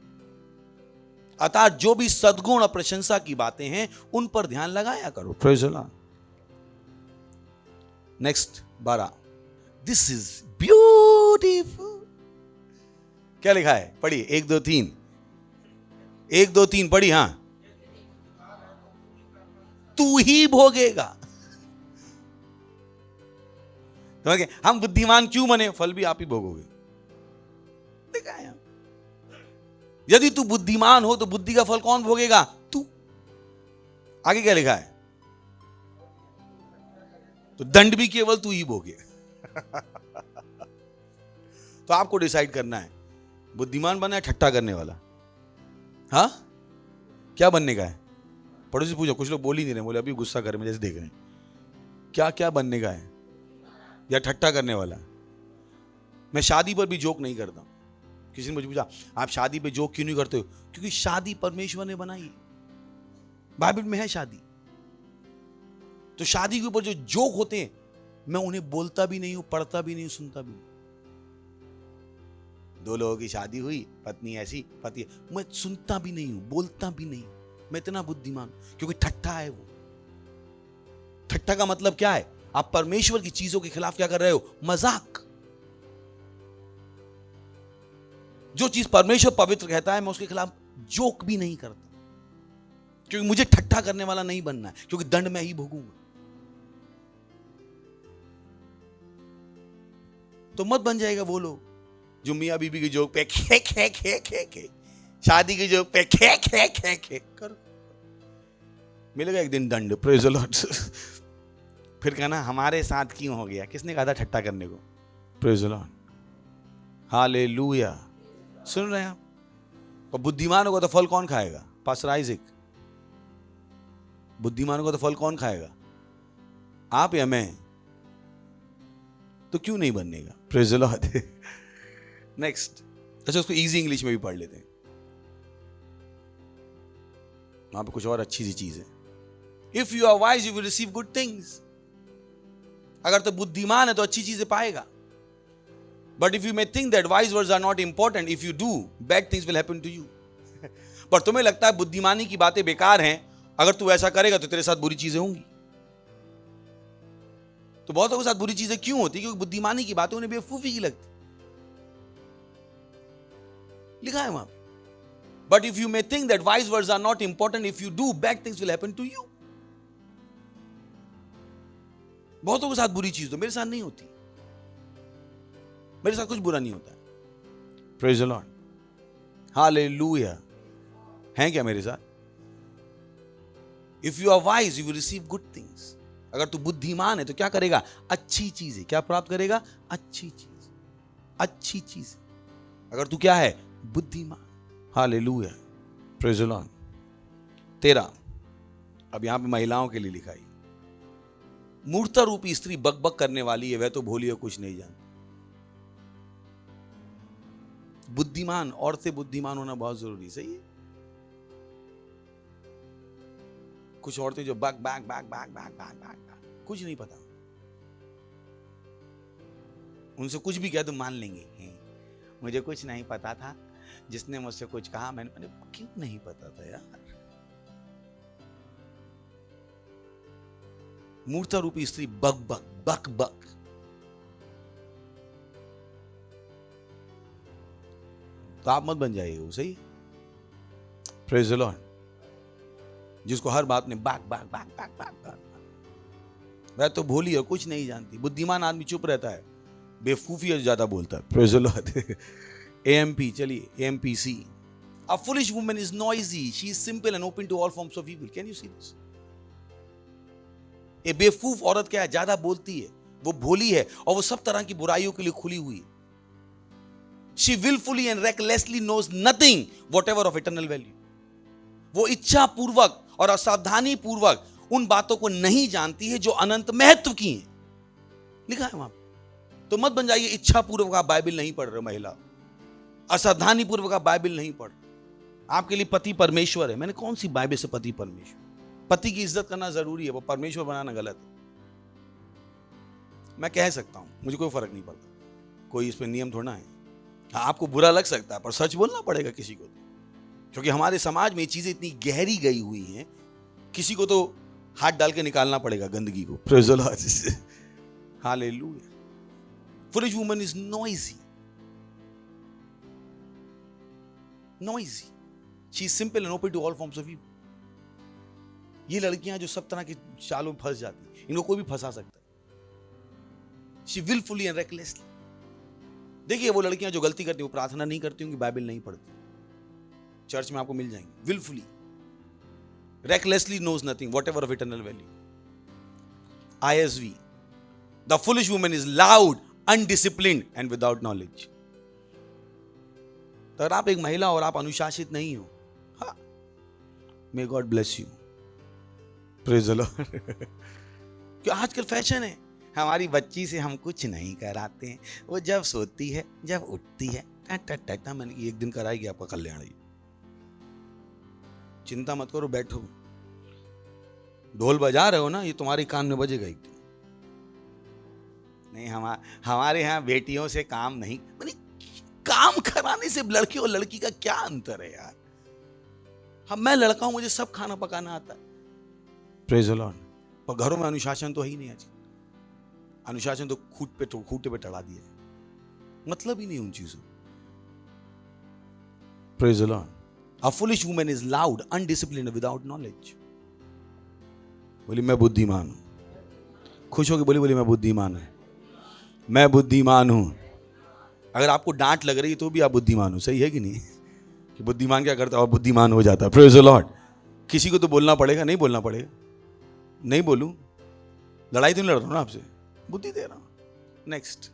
अर्थात जो भी सद्गुण और प्रशंसा की बातें हैं, उन पर ध्यान लगाया करो। Praise the Lord. Next 12। This is beautiful. क्या लिखा है? पढ़िए 1 2 3 1 2 3 पढ़ी। हां, तू ही भोगेगा। तो हम बुद्धिमान क्यों बने? फल भी आप ही भोगोगे। देखा है? यदि तू बुद्धिमान हो तो बुद्धि का फल कौन भोगेगा? तू। आगे क्या लिखा है? तो दंड भी केवल तू ही भोगे। तो आपको डिसाइड करना है, बुद्धिमान बनना है, ठट्टा करने वाला? हाँ, क्या बनने का है? पड़ोसी पूछो, कुछ लोग बोल ही नहीं रहे, बोले अभी गुस्सा कर में जैसे देख रहे हैं। क्या क्या बनने का है? या ठट्टा करने वाला? मैं शादी पर भी जोक नहीं करता। किसी ने मुझे पूछा आप शादी पे जोक क्यों नहीं करते हो? क्योंकि शादी परमेश्वर ने बनाई, बाइबल में है शादी। तो शादी के ऊपर जो जोक होते हैं, मैं उन्हें बोलता भी नहीं हूं, पढ़ता भी नहीं हूं, सुनता भी नहीं। 2 लोगों की शादी हुई, पत्नी ऐसी, पति, मैं सुनता भी नहीं हूं, बोलता भी नहीं। मैं इतना बुद्धिमान, क्योंकि ठट्ठा है वो। ठट्ठा का मतलब क्या है? आप परमेश्वर की चीजों के खिलाफ क्या कर रहे हो? मजाक। जो चीज परमेश्वर पवित्र कहता है, मैं उसके खिलाफ जोक भी नहीं करता, क्योंकि मुझे ठट्ठा करने वाला नहीं बनना है, क्योंकि दंड मैं ही भोगूंगा। तो मत बन जाएगा वो लोग जो मियां बीबी की जोक पे खे खे खे खे खे, शादी की जोक पे खे खे खे खे करो, मिलेगा एक दिन दंड। Praise the Lord. फिर कहना हमारे साथ क्यों हो गया? किसने कहा था ठट्टा करने को? Praise the Lord, hallelujah. सुन रहे हैं आप? और बुद्धिमान होगा तो फल कौन खाएगा? पास्टर आइजक, बुद्धिमान होगा तो फल कौन खाएगा? आप या मैं? तो क्यों नहीं बनेगा? Praise the Lord. नेक्स्ट, अच्छा उसको इजी इंग्लिश में भी पढ़ लेते हैं, वहां पे कुछ और अच्छी सी चीज है। If you are wise you will receive good things. अगर तो बुद्धिमान है तो अच्छी चीजें पाएगा। But if you may think that wise words are not important, if you do bad things will happen to you. पर तुम्हें लगता है बुद्धिमानी की बातें बेकार हैं, अगर तू ऐसा करेगा तो तेरे साथ बुरी चीजें होंगी। तो बहुतों के साथ बुरी चीजें क्यों होती? क्योंकि बुद्धिमानी की बातें उन्हें बेवकूफी की लगती। लिखा है वहां, but if you may think that wise words are not important, if you do bad things will happen to you. बहुतों के साथ बुरी चीज तो मेरे साथ नहीं होती, मेरे साथ कुछ बुरा नहीं होता। Praise the Lord, hallelujah. हैं क्या मेरे साथ? If you are wise you will receive good things. अगर तू बुद्धिमान है तो क्या करेगा? अच्छी चीजें। क्या प्राप्त करेगा? अच्छी चीज, अच्छी चीज। अगर तू क्या है? बुद्धिमान। Hallelujah, praise the Lord. 13, अब यहां पे महिलाओं के लिए लिखा है, मूर्ता रूपी स्त्री बकबक करने वाली है, वह तो भोली है, कुछ नहीं जानती। बुद्धिमान, औरतें बुद्धिमान होना बहुत जरूरी, सही है। कुछ औरतें जो बक बक बक बक बक बक बक, कुछ नहीं पता, उनसे कुछ भी कह तो मान लेंगे। मुझे कुछ नहीं पता था, जिसने मुझसे कुछ कहा मैंने क्यों नहीं पता था यार। मूर्ता रूपी स्त्री बक बक बक बक। तो आप मत बन जाइए वो, सही। Praise the Lord. जिसको हर बात में बाक बाक बाक बाक बाक बाक, वह तो भोली है, कुछ नहीं जानती। बुद्धिमान आदमी चुप रहता है, बेवकूफी है ज्यादा बोलता है। Praise the Lord. AMP, चलिए AMPC। A foolish woman is noisy, she is simple and open to all forms of evil. Can you see this? ये बेवकूफ औरत क्या है? ज्यादा बोलती है, वो भोली है और वो सब तरह की बुराइयों के लिए खुली हुई है। She willfully and recklessly knows nothing whatever of eternal value. वो इच्छा पूर्वक और असावधानी पूर्वक उन बातों को नहीं जानती है जो अनंत महत्व की हैं। लिखा है वहां। तो मत बन जाइए इच्छा पूर्वक आप बाइबल नहीं पढ़ रहे महिला, असावधानी पूर्वक आप बाइबल नहीं पढ़। आपके लिए पति परमेश्वर है। मैंने कौन सी बाइबल से पति परमेश्वर? पति की इज्जत करना जरूरी है, वो परमेश्वर बनाना गलत है। मैं कह सकता हूं, मुझे कोई फर्क नहीं पड़ता, कोई इस पे नियम थोड़ा है। हाँ, आपको बुरा लग सकता है पर सच बोलना पड़ेगा किसी को, क्योंकि हमारे समाज में ये चीजें इतनी गहरी गई हुई हैं, किसी को तो हाथ डाल के निकालना पड़ेगा गंदगी को। Praise the Lord, hallelujah. Foolish woman is noisy. Noisy. She is simple and open to all forms of evil. ये लड़कियां जो सब तरह की चालों में फंस जाती, इनको कोई भी फंसा सकता है। She willfully and recklessly. देखिए वो लड़कियां जो गलती करती हैं, वो प्रार्थना नहीं करती होंगी, बाइबल नहीं पढ़ती, चर्च में आपको मिल जाएंगी। Willfully, recklessly knows nothing, whatever of eternal value. ISV. The foolish woman is loud, undisciplined and without knowledge. तो अगर आप एक महिला और आप अनुशासित नहीं हो, हाँ, may God bless you. Praise the Lord. क्यों आजकल फैशन है, हमारी बच्ची से हम कुछ नहीं कराते हैं, वो जब सोती है जब उठती है टा मैंने एक दिन कराएगी आपका कल्याण। चिंता मत करो, बैठो, ढोल बजा रहे हो ना, ये तुम्हारे कान में बजेगा एक दिन। नहीं, हमारे यहाँ बेटियों से काम नहीं, काम कराने से लड़के और लड़की का क्या अंतर है यार। मैं लड़का हूं, मुझे सब खाना पकाना आता है। Praise the Lord. पर घरों में अनुशासन तो है ही नहीं आज। अनुशासन तो खूंटे पे टड़ा दिया, मतलब ही नहीं उन चीजों। Praise the Lord. A foolish woman is loud, undisciplined, without knowledge. बोली मैं बुद्धिमान हूं। खुश होकर बोली मैं बुद्धिमान हूं, मैं बुद्धिमान हूं। अगर आपको डांट लग रही है तो भी आप बुद्धिमान हो, सही है कि नहीं? कि बुद्धिमान क्या करता है और बुद्धिमान हो जाता है। Praise the Lord. किसी को तो बोलना पड़ेगा, नहीं बोलना पड़ेगा? नहीं बोलूं, लड़ाई तो नहीं लड़ रहा हूं ना आपसे, बुद्धि दे रहा हूं। नेक्स्ट,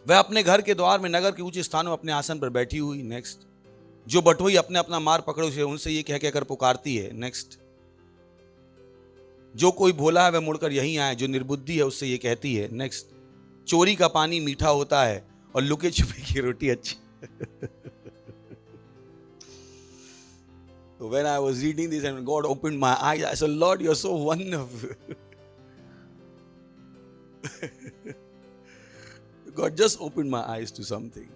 वह अपने घर के द्वार में नगर के ऊंचे स्थानों अपने आसन पर बैठी हुई। नेक्स्ट। जो बटोही अपने अपना मार पकड़ो से उनसे ये कह कहकर पुकारती है। नेक्स्ट। जो कोई भोला है वह मुड़कर यहीं आए, जो निर्बुद्धि है उससे ये कहती है। नेक्स्ट। चोरी का पानी मीठा होता है और लुके छुपे की रोटी अच्छी। When I was reading this and God opened my eyes, I said, Lord, you're so wonderful. God just opened my eyes to something.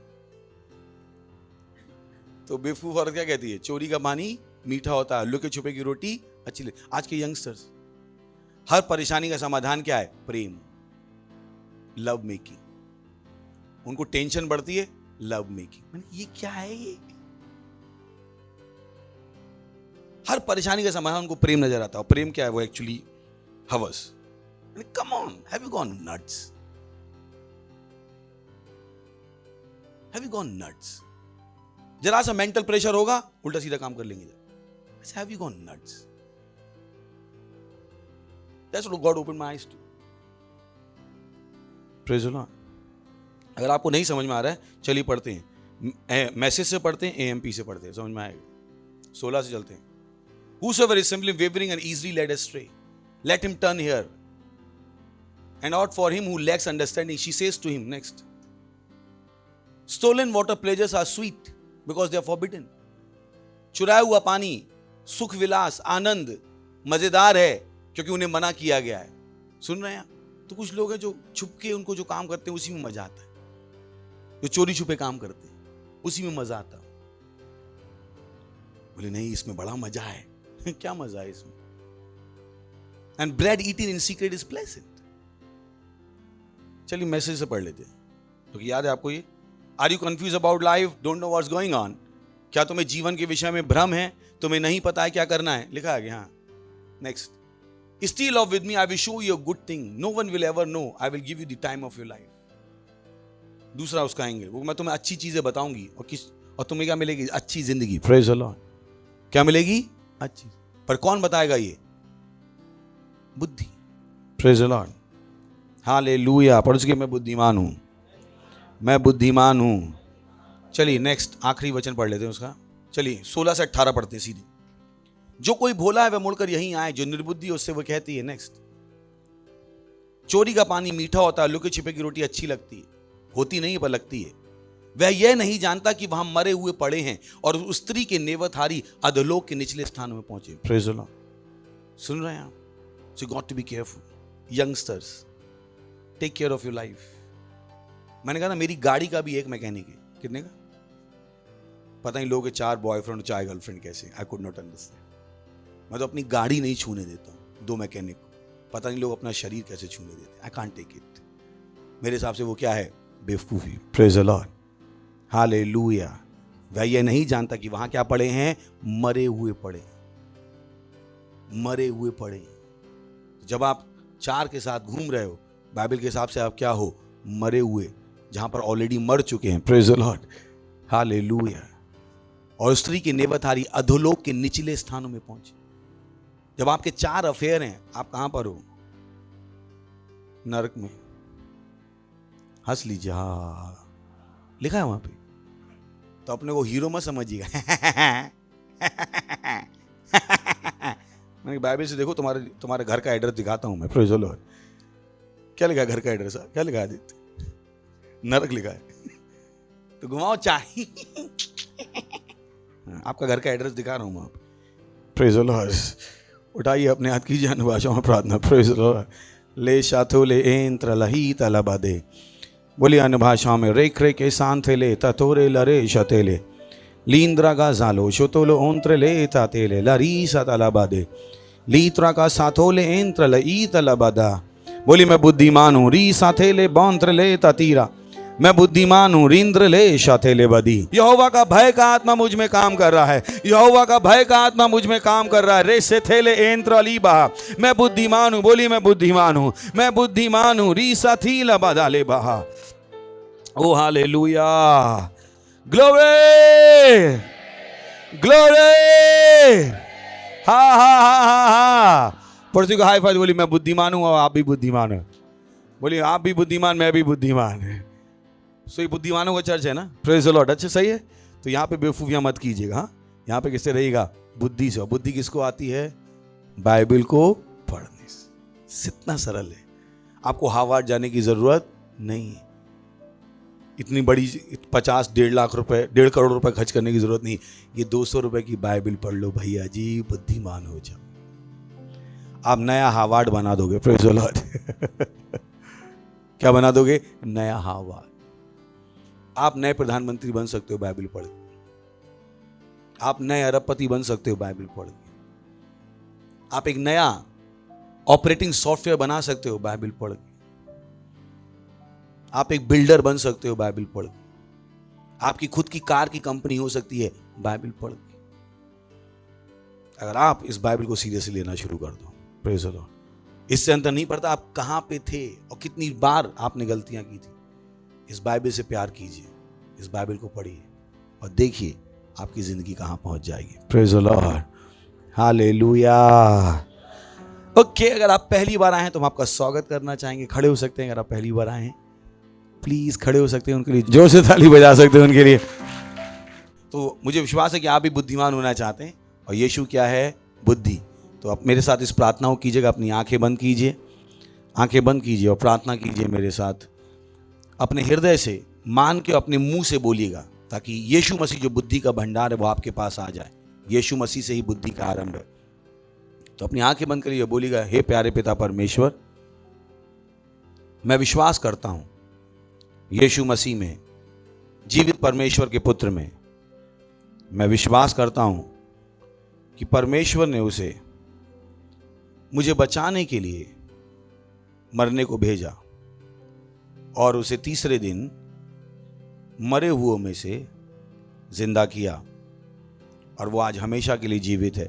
तो बेवकूफ औरत क्या कहती है? चोरी का पानी मीठा होता है, लुके छुपे की रोटी अच्छी लगती। आज के यंगस्टर्स, हर परेशानी का समाधान क्या है? प्रेम, लव मेकिंग। उनको टेंशन बढ़ती है, लव मेकिंग। मैंने ये क्या है? ये हर परेशानी का समाधान उनको प्रेम नजर आता है। और प्रेम क्या है? वो एक्चुअली हवस। Come on, have you gone nuts? Have you gone nuts? जरा सा मेंटल प्रेशर होगा, उल्टा सीधा काम कर लेंगे। Have you gone nuts? That's what God opened my eyes to. Praise the Lord. अगर आपको नहीं समझ में आ रहा है, चलिए पढ़ते हैं। मैसेज से पढ़ते हैं, AMP से पढ़ते हैं, समझ में आएगा। 16 से चलते हैं। Whosoever is simply wavering and easily led astray, let him turn here. And out for him who lacks understanding, she says to him, next. Stolen water pleasures are sweet because they are forbidden. चुराया हुआ पानी, सुख विलास, आनंद मजेदार है क्योंकि उन्हें मना किया गया है। सुन रहे हैं आप? तो कुछ लोग हैं जो छुप के उनको जो काम करते हैं उसी में मजा आता है, जो चोरी छुपे काम करते हैं उसी में मजा आता है। बोले नहीं, इसमें बड़ा मजा है। क्या मजा है इसमें? And bread eating in secret is pleasant. चलिए मैसेज से पढ़ लेते हैं, क्योंकि याद है आपको ये। Are you confuse about life, don't know what's going on? क्या तुम्हें जीवन के विषय में भ्रम है, तुम्हें नहीं पता है क्या करना है? लिखा है। हाँ, next. Still off with me, I will show you a good thing. No one will ever know. I will give you the time of your life. दूसरा उसका एंगल, वो मैं तुम्हें अच्छी चीजें बताऊंगी और तुम्हें क्या मिलेगी? अच्छी जिंदगी। Praise the Lord. क्या मिलेगी? अच्छी। पर कौन बताएगा ये? बुद्धि। Praise the Lord. हालेलुया। पढ़ चुके, मैं बुद्धिमान हूं, मैं बुद्धिमान हूं। चलिए नेक्स्ट, आखिरी वचन पढ़ लेते हैं उसका। चलिए 16 से 18 पढ़ते हैं सीधे। जो कोई भोला है वह मुड़कर यहीं आए, जो निर्बुद्धि है उससे वह कहती है। नेक्स्ट। चोरी का पानी मीठा होता है, लुके छिपे की रोटी अच्छी लगती है, होती नहीं पर लगती है। वह यह नहीं जानता कि वहां मरे हुए पड़े हैं और उस स्त्री के नेवतहारी अधोलोक के निचले स्थानों में पहुंचे। Praise the Lord. सुन रहे हैं आप? So got to be careful. Youngsters, take care of your life. मैंने कहा ना, मेरी गाड़ी का भी एक मैकेनिक है। कितने का पता नहीं। लोग 4 बॉयफ्रेंड 4 गर्लफ्रेंड कैसे? I could not understand. मैं तो अपनी गाड़ी नहीं छूने देता हूं 2 मैकेनिक को। पता नहीं लोग अपना शरीर कैसे छूने देते। I can't take it. मेरे हिसाब से वो क्या है? बेवकूफी। Praise the Lord. हालेलुया। वह यह नहीं जानता कि वहां क्या पड़े हैं? मरे हुए पड़े, मरे हुए पड़े। जब आप 4 के साथ घूम रहे हो, बाइबल के हिसाब से आप क्या हो? मरे हुए, जहां पर ऑलरेडी मर चुके हैं। Praise the Lord. हालेलुया। और स्त्री के नेवतहारी अधोलोक के निचले स्थानों में पहुंचे। जब आपके 4 अफेयर हैं, आप कहां पर हो? नरक में। हंस लीजिए। हाँ, लिखा है वहां पे। तो अपने को हीरो मत समझिएगा। मैंने बाइबल से देखो, तुम्हारे घर का एड्रेस दिखाता हूं मैं। Praise the Lord. क्या लिखा है घर का एड्रेस? क्या लिखा है? नरक लिखा है। तो घुमाओ चाहे। आपका घर का एड्रेस दिखा रहा हूं मैं। Praise the Lord. उठाइए अपने हाथ, कीजिए अन्य भाषाओं में प्रार्थना। Praise the Lord. ले शाथो ले एंत्र लही तलबादे। बोलिए अन्य भाषाओं में। रेख रे के सांथे ले ततोरे लरे शतेले लींद्रा का जालो शोतोलो ओंत्र ले तातेले लरी सतलबादे लीत्रा का साथोले एंत्र लई तलबादा। बोली मैं बुद्धिमान हूँ। री साथेले बौंत्र ले ततीरा। मैं बुद्धिमान हूँ। रिंद्र ले शाथेले बदी। यहोवा का भय का आत्मा मुझ में काम कर रहा है। यहोवा का भय का आत्मा मुझ में काम कर रहा है। रे से थेले एंत्र अलीबा। मैं बुद्धिमान हूँ। बोली मैं बुद्धिमान हूँ, मैं बुद्धिमान हूँ। री साथीला बदाले बहा। ओ हालेलुया। Glory, glory. हा हा हा हा हा। पड़ोसी को हाई फाइव। बोली मैं बुद्धिमान हूँ और आप भी बुद्धिमान हो। बोली आप भी बुद्धिमान, मैं भी बुद्धिमान। सो ये बुद्धिमानों का चर्च है ना, प्रेज द लॉर्ड। अच्छा सही है। तो यहाँ पे बेवकूफियां मत कीजिएगा। हाँ, यहाँ पे किससे रहिएगा? बुद्धि से। बुद्धि किसको आती है? बाइबल को पढ़ने से। इतना सरल है, आपको हार्वर्ड जाने की जरूरत नहीं है। इतनी बड़ी 50-1.5 लाख रुपए, 1.5 करोड़ रुपए खर्च करने की जरूरत नहीं। ये 200 रुपए की बाइबल पढ़ लो भैया जी, बुद्धिमान हो जाओ। आप नया हार्वर्ड बना दोगे, प्रेज द लॉर्ड। क्या बना दोगे? नया हार्वर्ड। आप नए प्रधानमंत्री बन सकते हो बाइबल पढ़ के। आप नए अरबपति बन सकते हो बाइबल पढ़ के। आप एक नया ऑपरेटिंग सॉफ्टवेयर बना सकते हो बाइबल पढ़ के। आप एक बिल्डर बन सकते हो बाइबल पढ़ के। आपकी खुद की कार की कंपनी हो सकती है बाइबल पढ़ के, अगर आप इस बाइबल को सीरियसली लेना शुरू कर दो। Praise the Lord. इससे अंतर नहीं पड़ता आप कहां पे थे और कितनी बार आपने गलतियां की थी। इस बाइबल से प्यार कीजिए, इस बाइबल को पढ़िए और देखिए आपकी जिंदगी कहां पहुंच जाएगी। Praise the Lord, hallelujah. Okay, अगर आप पहली बार आए हैं तो हम आपका स्वागत करना चाहेंगे। खड़े हो सकते हैं अगर आप पहली बार आए हैं, प्लीज खड़े हो सकते हैं। उनके लिए जोर से ताली बजा सकते हैं उनके लिए। तो मुझे विश्वास है कि आप भी बुद्धिमान होना चाहते हैं। और यीशु क्या है? बुद्धि। तो आप मेरे साथ इस प्रार्थना को कीजिएगा। अपनी आंखें बंद कीजिए, आंखें बंद कीजिए और प्रार्थना कीजिए मेरे साथ। अपने हृदय से मान के अपने मुंह से बोलिएगा, ताकि यीशु मसीह जो बुद्धि का भंडार है वो आपके पास आ जाए। यीशु मसीह से ही बुद्धि का आरंभ है। तो अपनी आंखें बंद करिए, बोलिएगा, हे प्यारे पिता परमेश्वर, मैं विश्वास करता हूं यीशु मसीह में, जीवित परमेश्वर के पुत्र में। मैं विश्वास करता हूं कि परमेश्वर ने उसे मुझे बचाने के लिए मरने को भेजा और उसे तीसरे दिन मरे हुओं में से जिंदा किया और वो आज हमेशा के लिए जीवित है।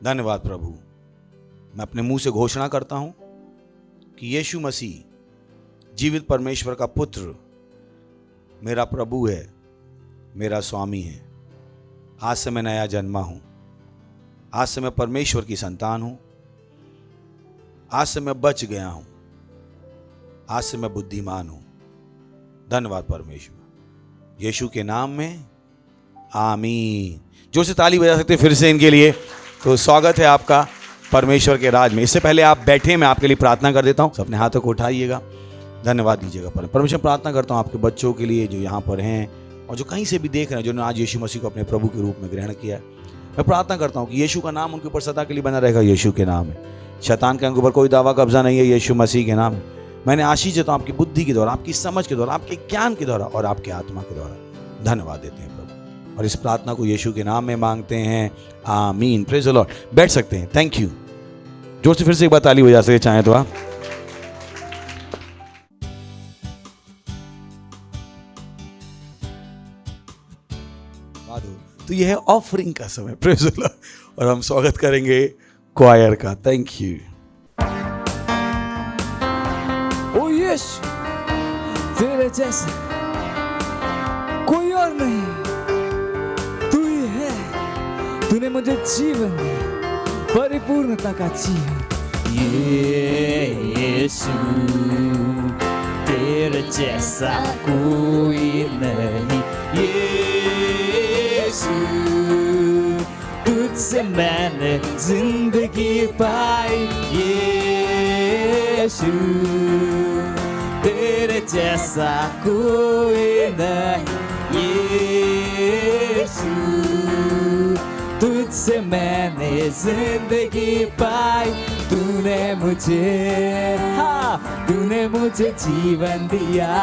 धन्यवाद प्रभु। मैं अपने मुंह से घोषणा करता हूं कि यीशु मसीह जीवित परमेश्वर का पुत्र मेरा प्रभु है, मेरा स्वामी है। आज से मैं नया जन्मा हूं। आज से मैं परमेश्वर की संतान हूं। आज से मैं बच गया हूं। आज से मैं बुद्धिमान हूं। धन्यवाद परमेश्वर, यीशु के नाम में आमीन। जोर से ताली बजा सकते फिर से इनके लिए। तो स्वागत है आपका परमेश्वर के राज में। इससे पहले आप बैठे, मैं आपके लिए प्रार्थना कर देता हूं। सब अपने हाथों को उठाइएगा, धन्यवाद दीजिएगा। परमेश्वर प्रार्थना करता हूं आपके बच्चों के लिए जो यहाँ पर हैं और जो कहीं से भी देख रहे हैं, जिन्होंने आज यीशु मसीह को अपने प्रभु के रूप में ग्रहण किया। मैं प्रार्थना करता हूं कि यीशु का नाम उनके ऊपर सदा के लिए बना रहेगा। यीशु के नाम है, शैतान के उनके ऊपर कोई दावा कब्जा नहीं है। यीशु मसीह के नाम है मैंने आशीष देता हूं, आपकी बुद्धि के द्वारा, आपकी समझ के द्वारा, आपके ज्ञान के द्वारा और आपके आत्मा के द्वारा। धन्यवाद देते हैं प्रभु, और इस प्रार्थना को यीशु के नाम में मांगते हैं, आमीन। Praise the Lord. बैठ सकते हैं। Thank you. जोर से फिर से एक बार ताली बजा सके चाहें तो आप। तो यह है ऑफरिंग का समय। Praise the Lord. और हम स्वागत करेंगे क्वायर का। Thank you. ओ यीश, तेरे जैसे कोई और नहीं, तू ही है। तूने मुझे जीवन दिया, परिपूर्णता का जीवन। यीशु, तेरे जैसा कोई नहीं। यीशु, तुझसे मैंने जिंदगी पाई। यीशु, तेरे जैसा कोई नहीं। यीशु, तुझसे मैंने जिंदगी पाई। तूने मुझे जीवन दिया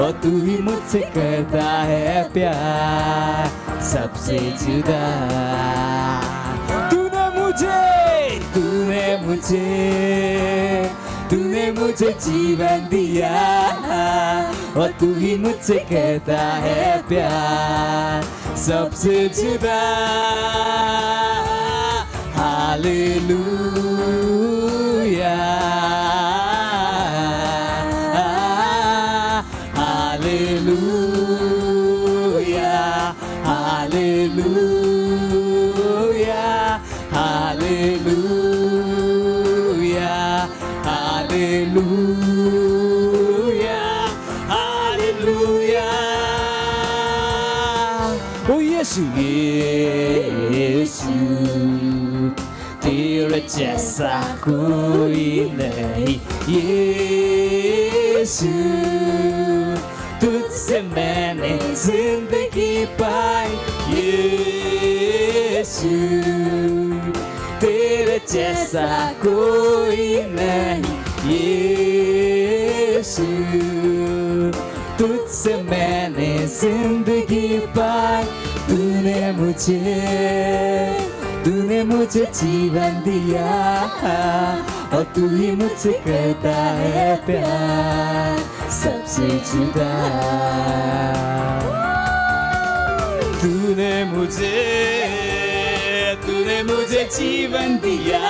और तू ही मुझसे करता है प्यार सबसे जुदा। तूने मुझे जीवन दिया और तू ही मुझसे कहता है प्यार सबसे जुदा। Hallelujah, hallelujah, hallelujah, hallelujah, hallelujah, Yeshu Yeshu तेरे जैसा कोई नहीं यीशु तुझसे मैंने जिंदगी पाई यीशु तेरे जैसा कोई नहीं यीशु तुझसे मैंने जिंदगी पाई तूने मुझे जीवन दिया और तू ही मुझसे करता है प्यार सबसे जुदा तूने मुझे जीवन दिया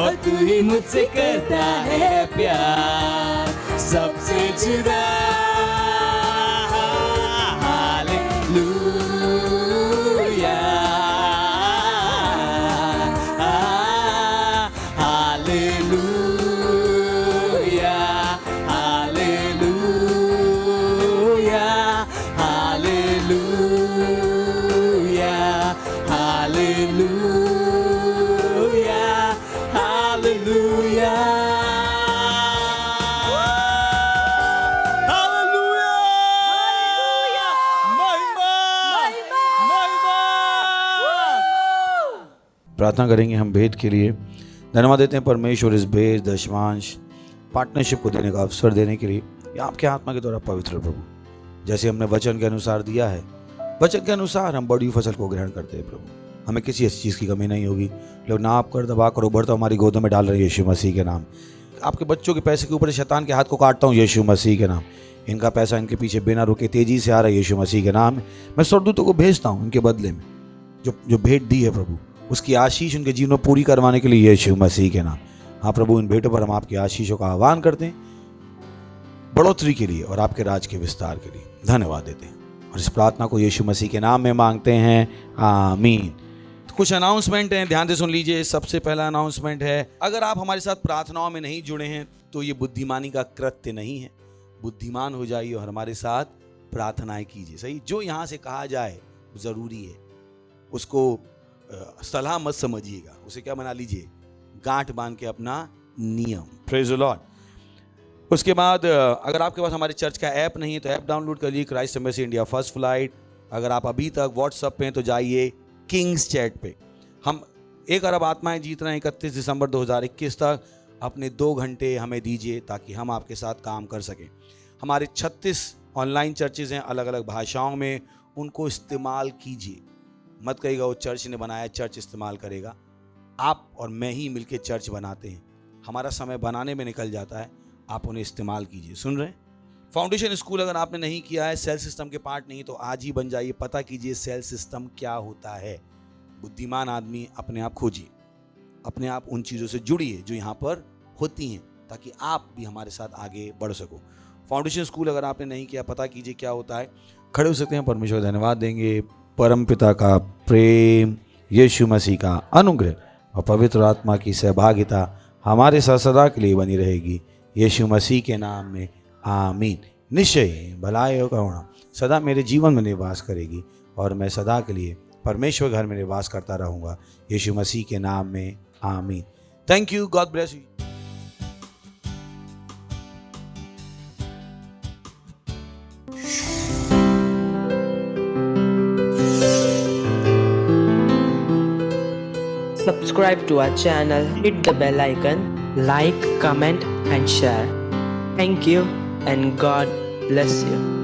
और तू ही मुझसे करता है प्यार सबसे जुदा hallelujah hallelujah hallelujah hallelujah hallelujah hallelujah प्रार्थना करेंगे हम भेद के लिए। धन्यवाद देते हैं परमेश्वर इस भेद दशमांश पार्टनरशिप को देने का अवसर देने के लिए। ये आपके आत्मा के द्वारा पवित्र प्रभु, जैसे हमने वचन के अनुसार दिया है, वचन के अनुसार हम बड़ी फसल को ग्रहण करते हैं प्रभु। हमें किसी ऐसी चीज़ की कमी नहीं होगी। लोग नाप कर दबा कर उभर तो हमारी गोदों में डाल रहे हैं यीशु मसीह के नाम। आपके बच्चों के पैसे के ऊपर शैतान के हाथ को काटता हूँ यीशु मसीह के नाम। इनका पैसा इनके पीछे बिना रुके तेजी से आ रहा है यीशु मसीह के नाम। मैं स्वर्गदूतों को भेजता हूँ इनके बदले में जो भेंट दी है प्रभु, उसकी आशीष उनके जीवन में पूरी करवाने के लिए यीशु मसीह के नाम। हाँ प्रभु, इन भेंटों पर हम आपकी आशीषों का आह्वान करते हैं, बढ़ोतरी के लिए और आपके राज के विस्तार के लिए धन्यवाद देते हैं। और इस प्रार्थना को यीशु मसीह के नाम में मांगते हैं, आमीन। कुछ अनाउंसमेंट हैं, ध्यान से सुन लीजिए। सबसे पहला अनाउंसमेंट है, अगर आप हमारे साथ प्रार्थनाओं में नहीं जुड़े हैं तो ये बुद्धिमानी का कृत्य नहीं है। बुद्धिमान हो जाइए और हमारे साथ प्रार्थनाएं कीजिए। सही, जो यहाँ से कहा जाए जरूरी है, उसको सलाह मत समझिएगा, उसे क्या बना लीजिए, गांठ बांध के अपना नियम। Praise the Lord. उसके बाद अगर आपके पास हमारे चर्च का ऐप नहीं है तो ऐप डाउनलोड कर लीजिए, Christ embassy India first flight. अगर आप अभी तक व्हाट्सएप पे हैं तो जाइए किंग्स चैट पे। हम 1 अरब आत्माएं जीत रहे हैं 31 दिसंबर 2021 तक। अपने 2 घंटे हमें दीजिए ताकि हम आपके साथ काम कर सकें। हमारे 36 ऑनलाइन चर्चेज़ हैं अलग अलग भाषाओं में, उनको इस्तेमाल कीजिए। मत कहिएगा वो चर्च ने बनाया, चर्च इस्तेमाल करेगा। आप और मैं ही मिलके चर्च बनाते हैं, हमारा समय बनाने में निकल जाता है, आप उन्हें इस्तेमाल कीजिए। सुन रहे हैं? फाउंडेशन स्कूल अगर आपने नहीं किया है, सेल सिस्टम के पार्ट नहीं तो आज ही बन जाइए, पता कीजिए सेल सिस्टम क्या होता है। बुद्धिमान आदमी अपने आप खोजिए, अपने आप उन चीज़ों से जुड़िए जो यहाँ पर होती हैं, ताकि आप भी हमारे साथ आगे बढ़ सको। फाउंडेशन स्कूल अगर आपने नहीं किया, पता कीजिए क्या होता है। खड़े हो सकते हैं, परमेश्वर धन्यवाद देंगे। परम पिता का प्रेम, यीशु मसीह का अनुग्रह और पवित्र आत्मा की सहभागिता हमारे साथ सदा के लिए बनी रहेगी, यीशु मसीह के नाम में, आमीन। निश्चय भलाई और करुणा सदा मेरे जीवन में निवास करेगी और मैं सदा के लिए परमेश्वर घर में निवास करता रहूँगा, यीशु मसीह के नाम में, आमीन। Thank you, God bless you. Subscribe to our channel, hit the bell icon, like, comment and share. Thank you and God bless you.